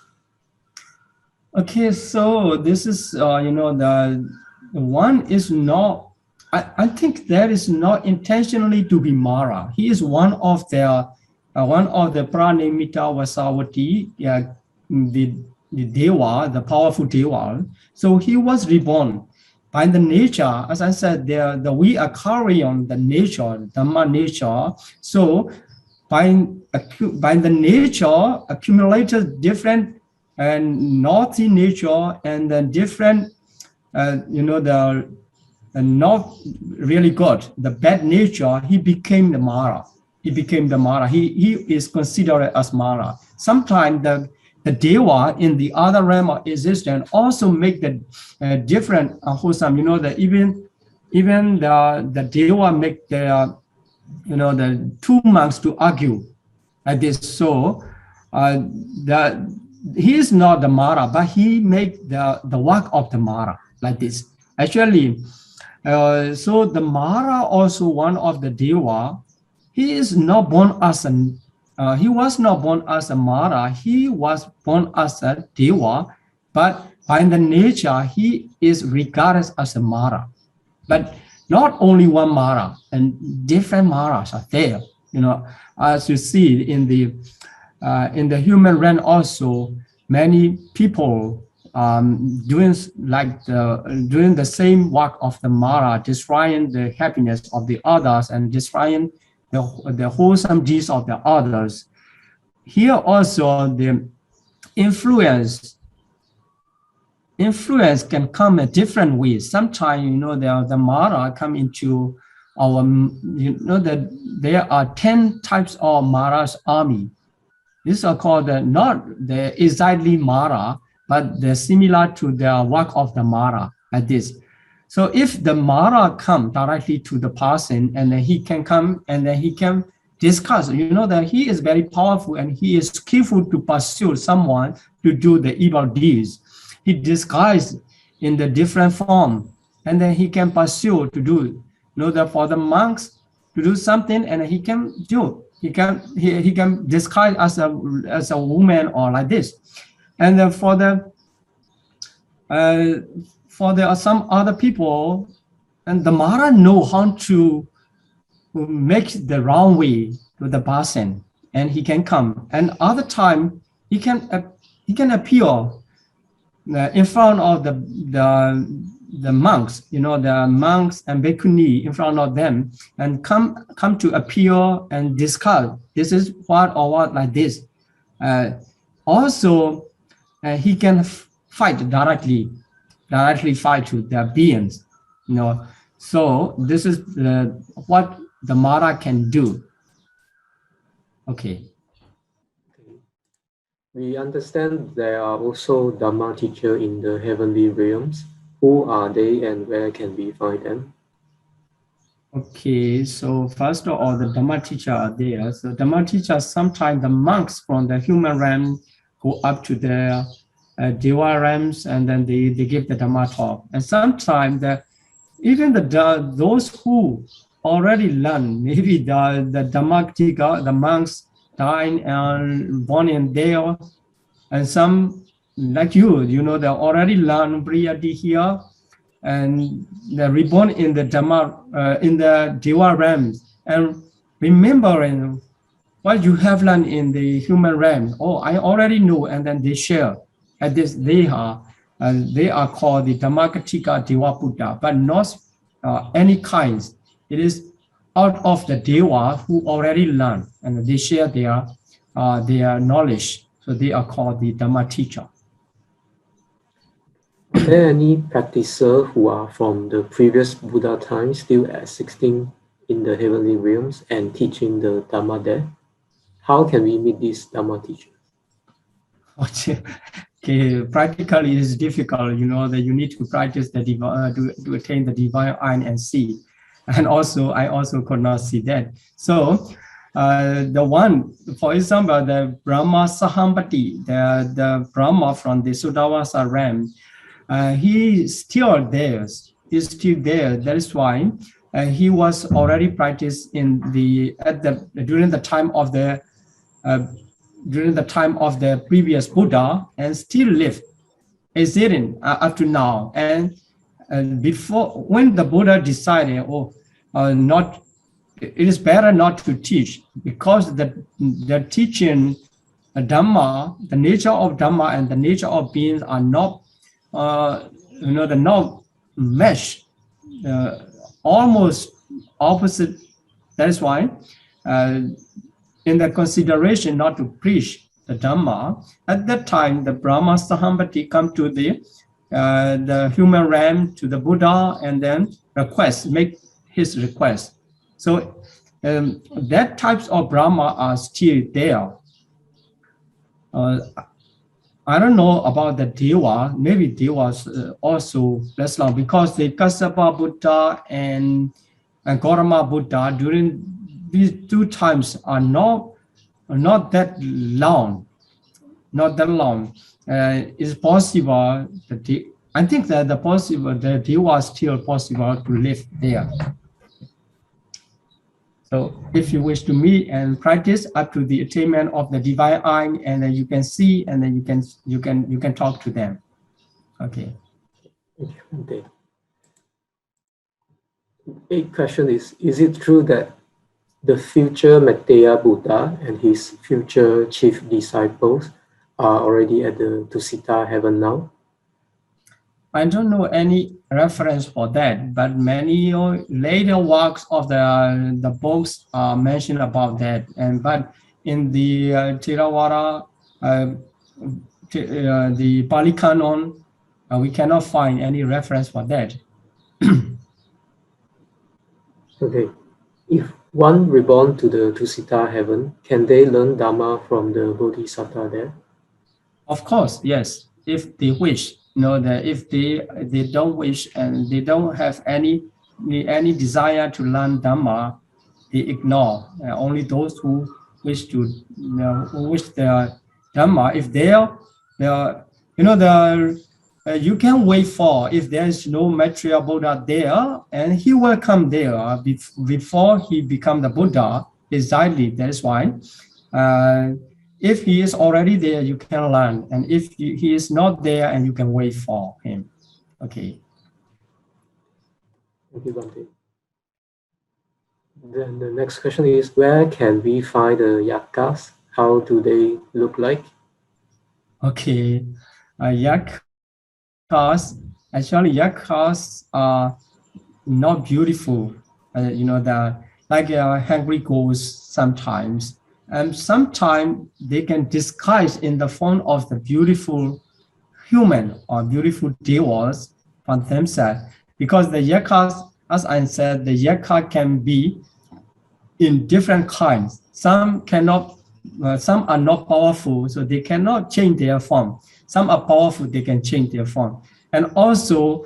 Okay, so this is the one is not. I think that is not intentionally to be Mara. He is one of the Pranimita Vasavati the Deva, the powerful Deva. So he was reborn by the nature. As I said, we are carrying on the nature, Dhamma nature. So by the nature accumulated different and naughty nature and the different, the not really good, the bad nature, he became the Mara. He became the Mara. He is considered as Mara. Sometimes the Deva in the other realm of existence also make the different wholesome. Even the Deva make the two monks to argue like this. So he is not the Mara, but he make the work of the Mara like this. Actually, so the Mara also one of the Deva. He is not born as he was not born as a Mara. He was born as a Deva, but by the nature he is regarded as a Mara. But not only one Mara, and different Maras are there. As you see in the human realm also, many people doing the same work of the Mara, destroying the happiness of the others and destroying the wholesome deeds of the others. Here also the influence can come in different ways. Sometimes the Mara come into our that there are 10 types of Mara's army. These are called not the exactly Mara, but they're similar to the work of the Mara like this. So if the Mara come directly to the person, and then he can come and then he can discuss, that he is very powerful and he is skillful to pursue someone to do the evil deeds. He disguised in the different form, and then he can pursue to do, that for the monks to do something, and he can do. He can disguise as a woman or like this, and then for some other people, and the Mara know how to make the wrong way to the person, and he can come. And other time he can appear in front of the monks, the monks and bhikkhuni in front of them, and come to appear and discuss. This is what or what like this. Also, he can fight directly fight to their beings, So this is what the Mara can do. Okay. We understand there are also Dhamma teachers in the heavenly realms. Who are they and where can we find them? Okay, so first of all, the Dhamma teachers are there. So Dhamma teachers, sometimes the monks from the human realm go up to their Deva realms, and then they give the Dhamma talk. And sometimes even those who already learn, maybe the Dhammatika, the monks dying and born in there, and some like they already learn Priyati here, and they're reborn in the Dhamma, in the Deva realms, and remembering what you have learned in the human realm. Oh, I already know, and then they share. At this, they are called the Dhammakatika Deva Buddha, but not any kinds. It is out of the Deva who already learn, and they share their knowledge. So they are called the Dhamma teacher. Are there any practitioners who are from the previous Buddha times still existing in the heavenly realms and teaching the Dhamma there? How can we meet these Dhamma teachers? Okay, practically it is difficult, that you need to practice the to attain the divine eye and see. And also, I also could not see that. So the one, for example, the Brahma Sahampati, the Brahma from the Sudavasa realm, he is still there. He's still there. That is why he was already practiced during the time of the previous Buddha, and still live existing up to now. And before, when the Buddha decided, it is better not to teach, because the teaching Dhamma, the nature of Dhamma and the nature of beings are not, they're not mesh, almost opposite. That is why, in the consideration not to preach the Dhamma, at that time the Brahma Sahambati come to the human realm, to the Buddha, and then make his request. So that types of Brahma are still there. I don't know about the Deva. Maybe Devas also less long, because the Kassapa Buddha and Gautama Buddha during these two times are not that long. Not that long. It's possible that I think that the Deva is still possible to live there. So if you wish to meet and practice up to the attainment of the divine eye, and then you can see, and then you can talk to them. Okay. Okay. A question is it true that the future Maitreya Buddha and his future chief disciples are already at the Tusita heaven now? I don't know any reference for that, but many later works of the books mention about that. But in the Theravada, the Pali Canon, we cannot find any reference for that. Okay. If one reborn to the Tusita heaven, can they learn Dhamma from the Bodhisattva there? Of course, yes, if they wish. That if they don't wish and they don't have any desire to learn Dhamma, they ignore. Only those who wish to, who wish their Dhamma. If you can wait for, if there is no Maitreya Buddha there, and he will come there before he become the Buddha. Exactly. That is why. If he is already there, you can learn. And if he is not there, and you can wait for him. Okay. Thank you, Bhante. Then the next question is, where can we find the yakas? How do they look like? Okay. Yakas, actually yakas are not beautiful. Like hungry ghosts sometimes. And sometimes they can disguise in the form of the beautiful human or beautiful devas for themselves. Because the yakas, as I said, the yaka can be in different kinds. Some are not powerful, so they cannot change their form. Some are powerful, they can change their form. And also,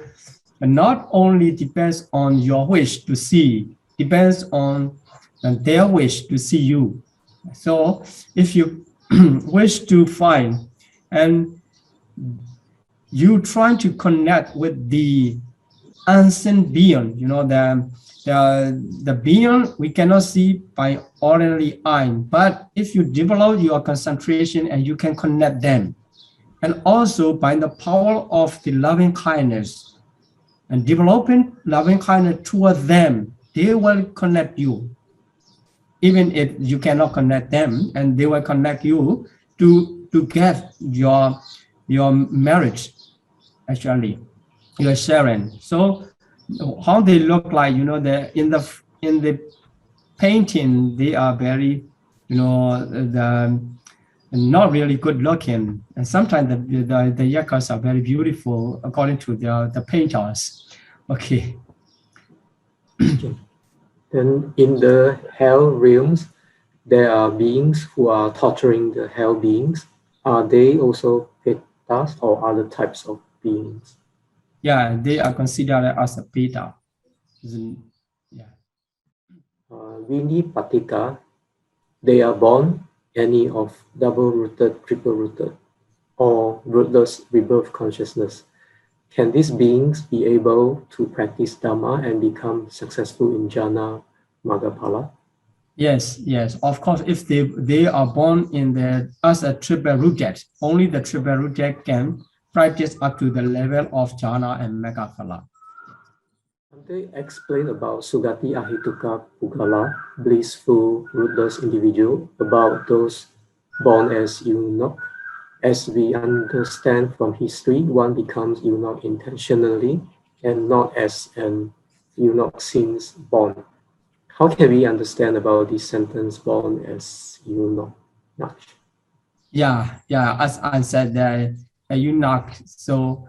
not only depends on your wish to see, depends on their wish to see you. So if you wish to find, and you try to connect with the unseen being, the being we cannot see by ordinary eye, but if you develop your concentration and you can connect them, and also by the power of the loving kindness and developing loving kindness toward them, they will connect you. Even if you cannot connect them, and they will connect you to get your marriage, actually, your sharing. So how they look like, in the painting, they are very, not really good looking. And sometimes the yakas are very beautiful according to the painters. Okay. Then in the hell realms, there are beings who are torturing the hell beings. Are they also petas or other types of beings? Yeah, they are considered as a peta. Yeah. Vini Patika, they are born any of double-rooted, triple-rooted, or rootless rebirth consciousness. Can these beings be able to practice Dhamma and become successful in jhana Maggaphala? Yes, of course. If they are born as a triple rooted, only the triple rooted can practice up to the level of jhana and Maggaphala. They explain about Sugati Ahituka Pugala, blissful rootless individual, about those born as eunuch. As we understand from history, one becomes eunuch intentionally and not as an eunuch since born. How can we understand about this sentence, born as eunuch? Yeah, as I said, the eunuch. So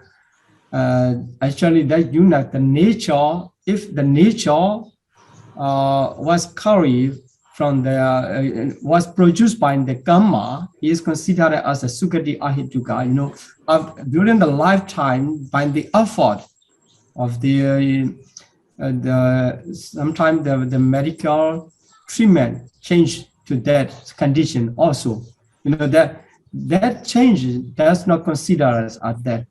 actually, the eunuch, the nature, if the nature was carried from the was produced by the Kamma, is considered as a Sukati Ahituka. During the lifetime, by the effort of the sometimes the medical treatment changed to that condition also. That change does not consider as that.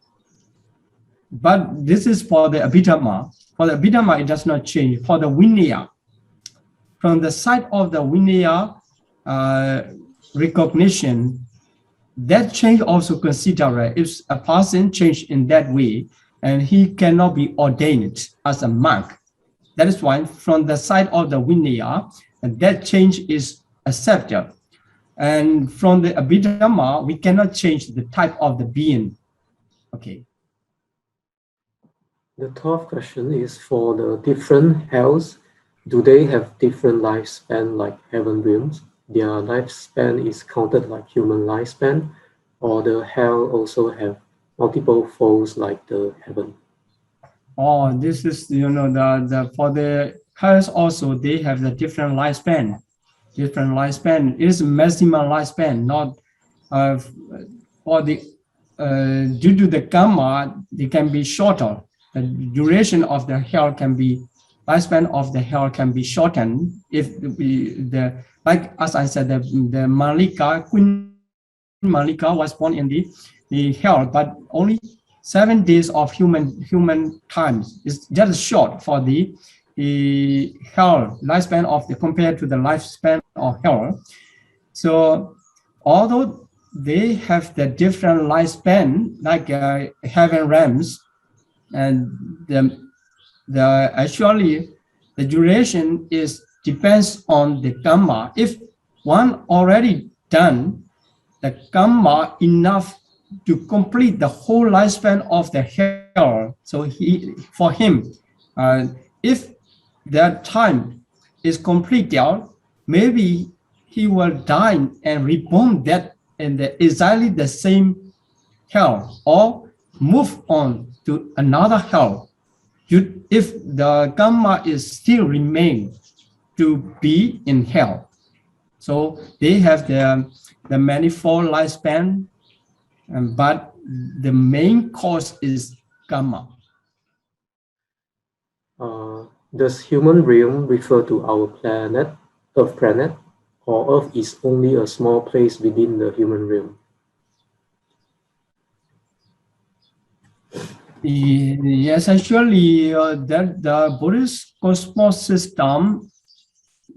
But this is for the Abhidhamma. For the Abhidhamma, it does not change. For the Vinaya, from the side of the Vinaya recognition, that change also considered if a person changed in that way, and he cannot be ordained as a monk. That is why from the side of the Vinaya, that change is accepted. And from the Abhidhamma, we cannot change the type of the being. Okay. The 12th question is for the different hells. Do they have different lifespan like heaven realms? Their lifespan is counted like human lifespan, or the hell also have multiple folds like the heaven? Oh, this is the for the hells also they have the different lifespan. Different lifespan is maximum lifespan, not for the due to the Kamma, they can be shorter. The duration of the hell can be lifespan of the hell can be shortened if like as I said, the Malika, Queen Malika was born in the hell, but only 7 days of human times is just short for the hell lifespan of the compared to the lifespan of hell. So although they have the different lifespan like heaven realms, and actually the duration is depends on the Kamma. If one already done the Kamma enough to complete the whole lifespan of the hell, so for him, if that time is completed, maybe he will die and reborn that in exactly the same hell, or move on to another hell. If the Kamma is still remain to be in hell, so they have the manifold lifespan, but the main cause is Kamma. Does human realm refer to our planet, Earth planet, or Earth is only a small place within the human realm? Yes, actually, that the Buddhist cosmos system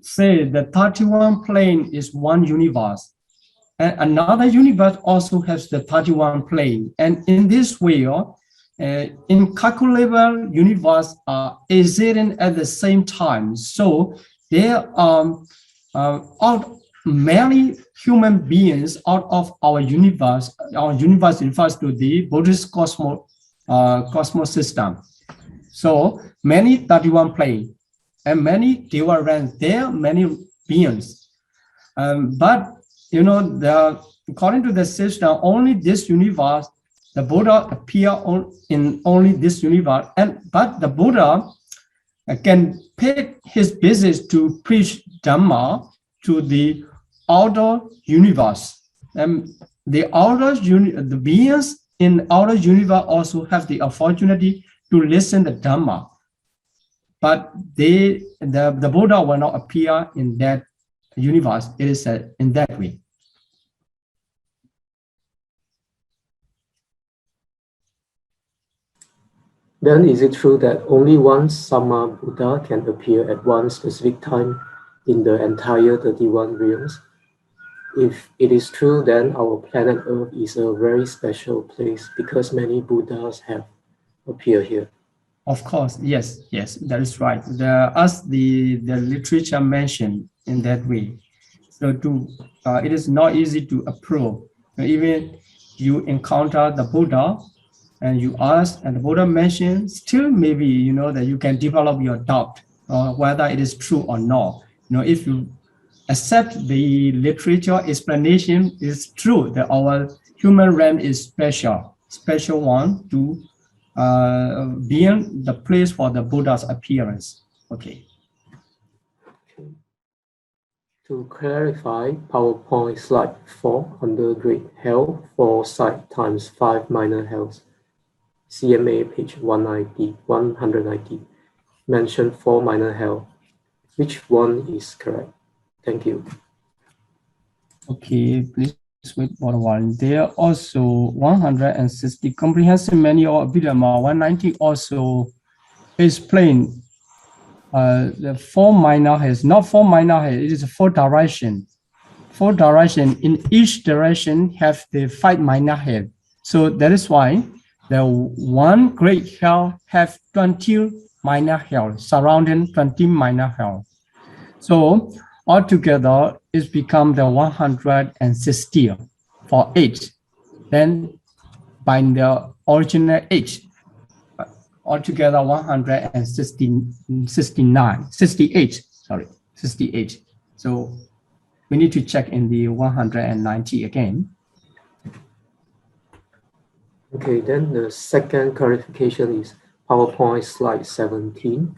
say the 31 plane is one universe, and another universe also has the 31 plane, and in this way, incalculable universe are existing at the same time. So there are out many human beings out of our universe. Our universe refers to the Buddhist cosmos system. So many 31 plane and many Deva realms, there are many beings. But according to the system, only this universe, the Buddha appear in only this universe, but the Buddha can pay his business to preach Dhamma to the outer universe. And the beings in outer universe also have the opportunity to listen to Dhamma, but the Buddha will not appear in that universe. It is in that way. Then is it true that only one Samma Buddha can appear at one specific time in the entire 31 realms? If it is true, then our planet Earth is a very special place because many Buddhas have appeared here. Of course, yes, that is right. As the literature mentioned in that way. So it is not easy to approve. Even you encounter the Buddha and you ask, and the Buddha mentioned, still maybe, that you can develop your doubt whether it is true or not. If you accept the literature explanation is true, that our human realm is special one to being the place for the Buddha's appearance. Okay. To clarify, PowerPoint slide 4 under Great Hell 4 side times 5 minor hells. CMA page 190, mention 4 minor hell. Which one is correct? Thank you. Okay, please wait for a while. There are also 160 comprehensive manual of Abhidhamma 190 also explain the 4 minor heads, not 4 minor heads, it is 4 direction. 4 direction, in each direction have the 5 minor head. So that is why the one great hell have 20 minor hell, surrounding 20 minor hell. So altogether it's become the 160 for 8. Then by the original 8, altogether 68. So we need to check in the 190 again. Okay, then the second clarification is PowerPoint slide 17.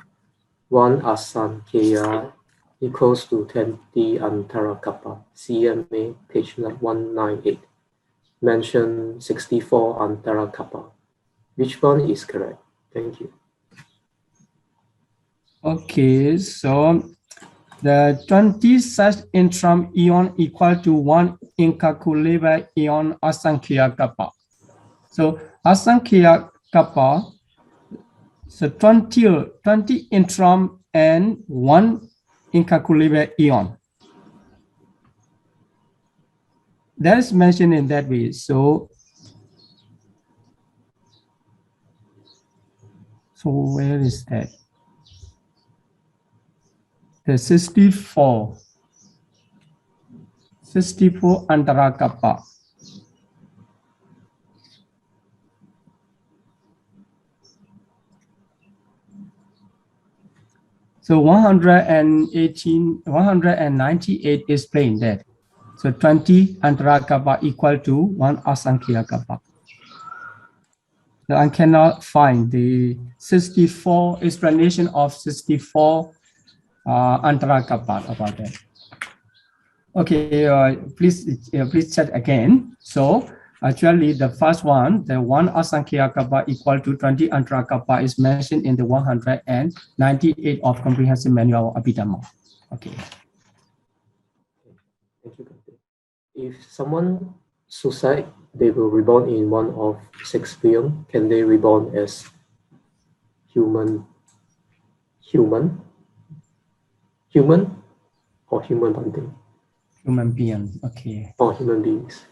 1 asankheya equals to 20 antarakappa. CMA page 198. Mention 64 antarakappa. Which one is correct? Thank you. Okay, so the 20 such interim eon equal to 1 incalculable eon asankhya kappa. So asankhya kappa, so 20 interim and 1 incalculable eon. That is mentioned in that way. So where is that? The 64 antarakappa. So 198 explained that. So 20 antarakappa equal to 1 asankhya kappa. So I cannot find the 64 explanation of 64 antarakappa about that. Okay, please check again. So actually the first one, the 1 asankhya kappa equal to 20 antarakappa is mentioned in the 198 of Comprehensive Manual of Abhidhamma. Okay. Thank you. If someone suicide, they will reborn in one of 6 films. Can they reborn as human or human bonding? Human being, okay. Or human beings.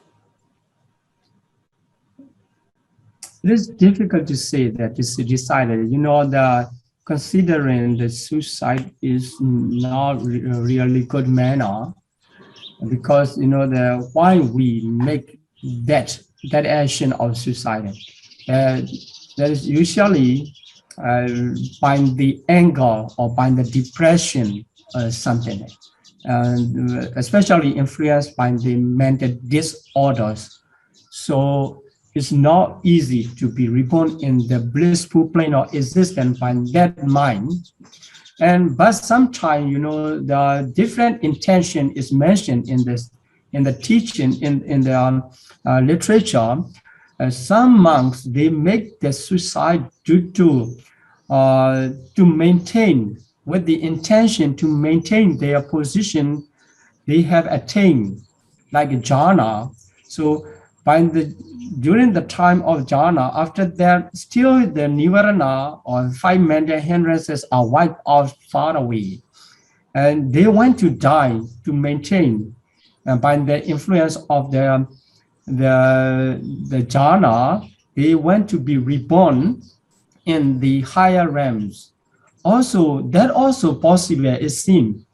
It is difficult to say that it's decided. Considering the suicide is not really good manner, because why we make that action of suicide. That is usually by the anger or by the depression or something, and especially influenced by the mental disorders. So it's not easy to be reborn in the blissful plane of existence by that mind. But sometimes, the different intention is mentioned in the teaching, in the literature. Some monks, they make the suicide due to maintain, with the intention to maintain their position they have attained, like jhana. So during the time of jhana, after that, still the nirvana or 5 mental hindrances are wiped out far away. And they want to die to maintain, by the influence of the jhana, they want to be reborn in the higher realms. Also, that also possible is seen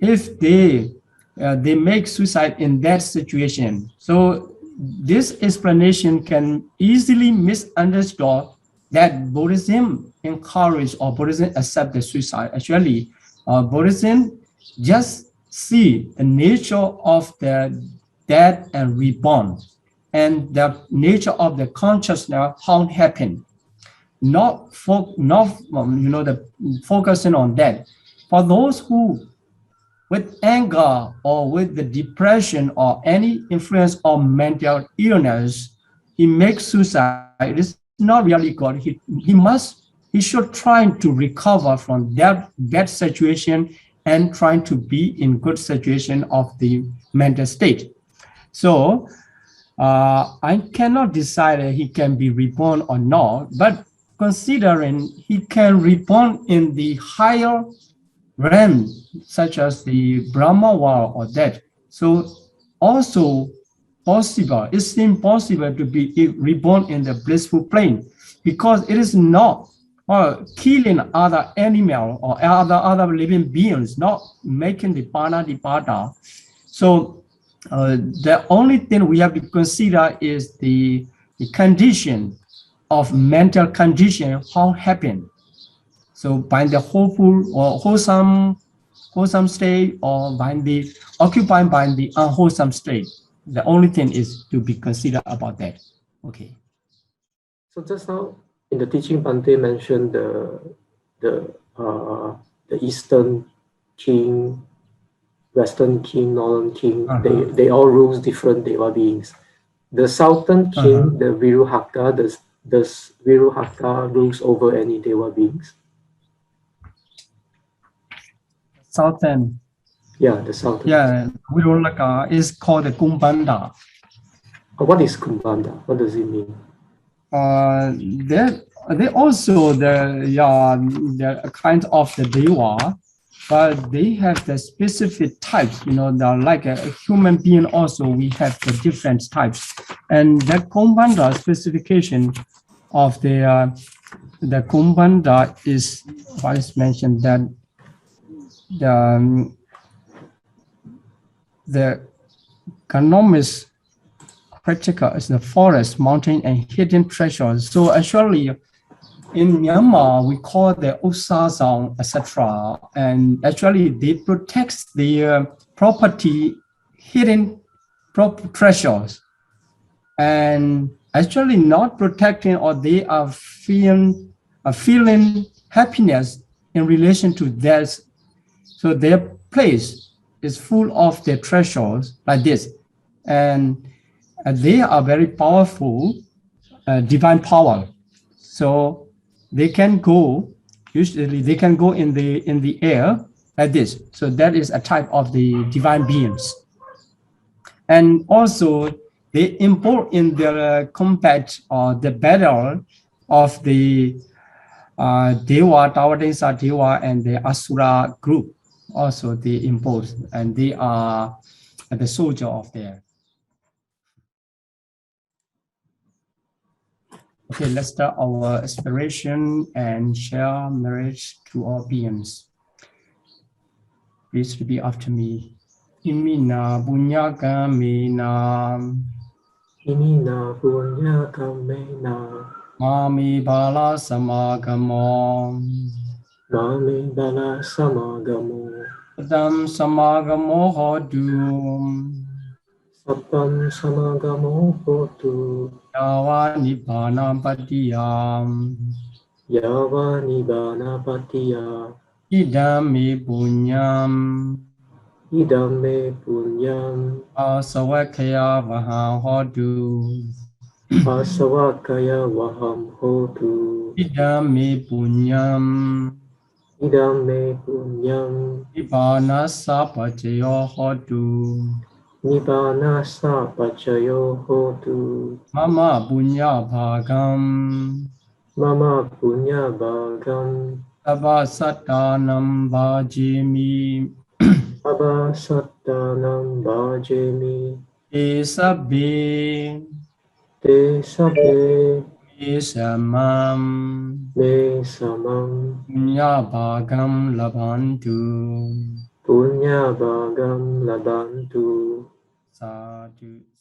if they they make suicide in that situation. So this explanation can easily misunderstood that Buddhism encourage or Buddhism accept the suicide. Actually, Buddhism just see the nature of the death and reborn and the nature of the consciousness, how it happened. Not the focusing on that. For those who with anger or with the depression or any influence of mental illness, he makes suicide. It is not really good. He should try to recover from that bad situation and trying to be in good situation of the mental state. So I cannot decide that he can be reborn or not, but considering he can reborn in the higher realm, such as the Brahma world or that. So also possible, it's impossible to be reborn in the blissful plane because it is not killing other animal or other living beings, not making the panadipada. So the only thing we have to consider is the condition of mental condition, how happen. So by the hopeful or wholesome state or by the occupied by the unwholesome state, the only thing is to be considered about that. Okay. So just now in the teaching, Bhante mentioned the Eastern king, Western king, Northern king. They all rule different deva beings. The Southern king, the Viruhaka, does Viruhaka rules over any deva beings? Southern. Yeah, the Southern. Yeah, Virulaka is called the Kumbanda. What is Kumbanda? What does it mean? They also the kind of the deva, but they have the specific types. Like a human being. Also, we have the different types, and the Kumbanda specification of the Kumbanda is what is mentioned that the economics practical is the forest, mountain, and hidden treasures. So actually, in Myanmar, we call the Usazong, etc. And actually, they protect the property, hidden treasures, and actually not protecting, or they are feeling happiness in relation to that. So their place is full of their treasures like this, and they are very powerful, divine power. So they can go. Usually, they can go in the air like this. So that is a type of the divine beings. And also, they import in their combat or the battle of the Dewa, Tawadesa Dewa, and the Asura group. Also, they impose, and they are the soldier of there. Okay, let's start our aspiration and share marriage to all beings. Please repeat after me. Imina bunyakamena. Imina bunyakamena. Mami bala samagamo. Mami bala samagamo. Satam samagamo hodu. Satam samagamo hotu. Yawa nibbana patiyam. Yawa nibbana patiya. Idame punyam. Idame punyam. Asawakaya vaham hodu. Asawakaya vaham hotu. Idame punyam. Idame punyam. Nibbana sapajayo hodu. Nibbana sapajayo hotu. Mama punya bhagam. Mama punya bhagam. Sabba sattanam bhajimi. Abba sattanam bhajami. Te sabbe. Te sabbe. Me samam. Me samam. Punya bhagam labhantu. Punya Bhagam Labantu. Sadhu.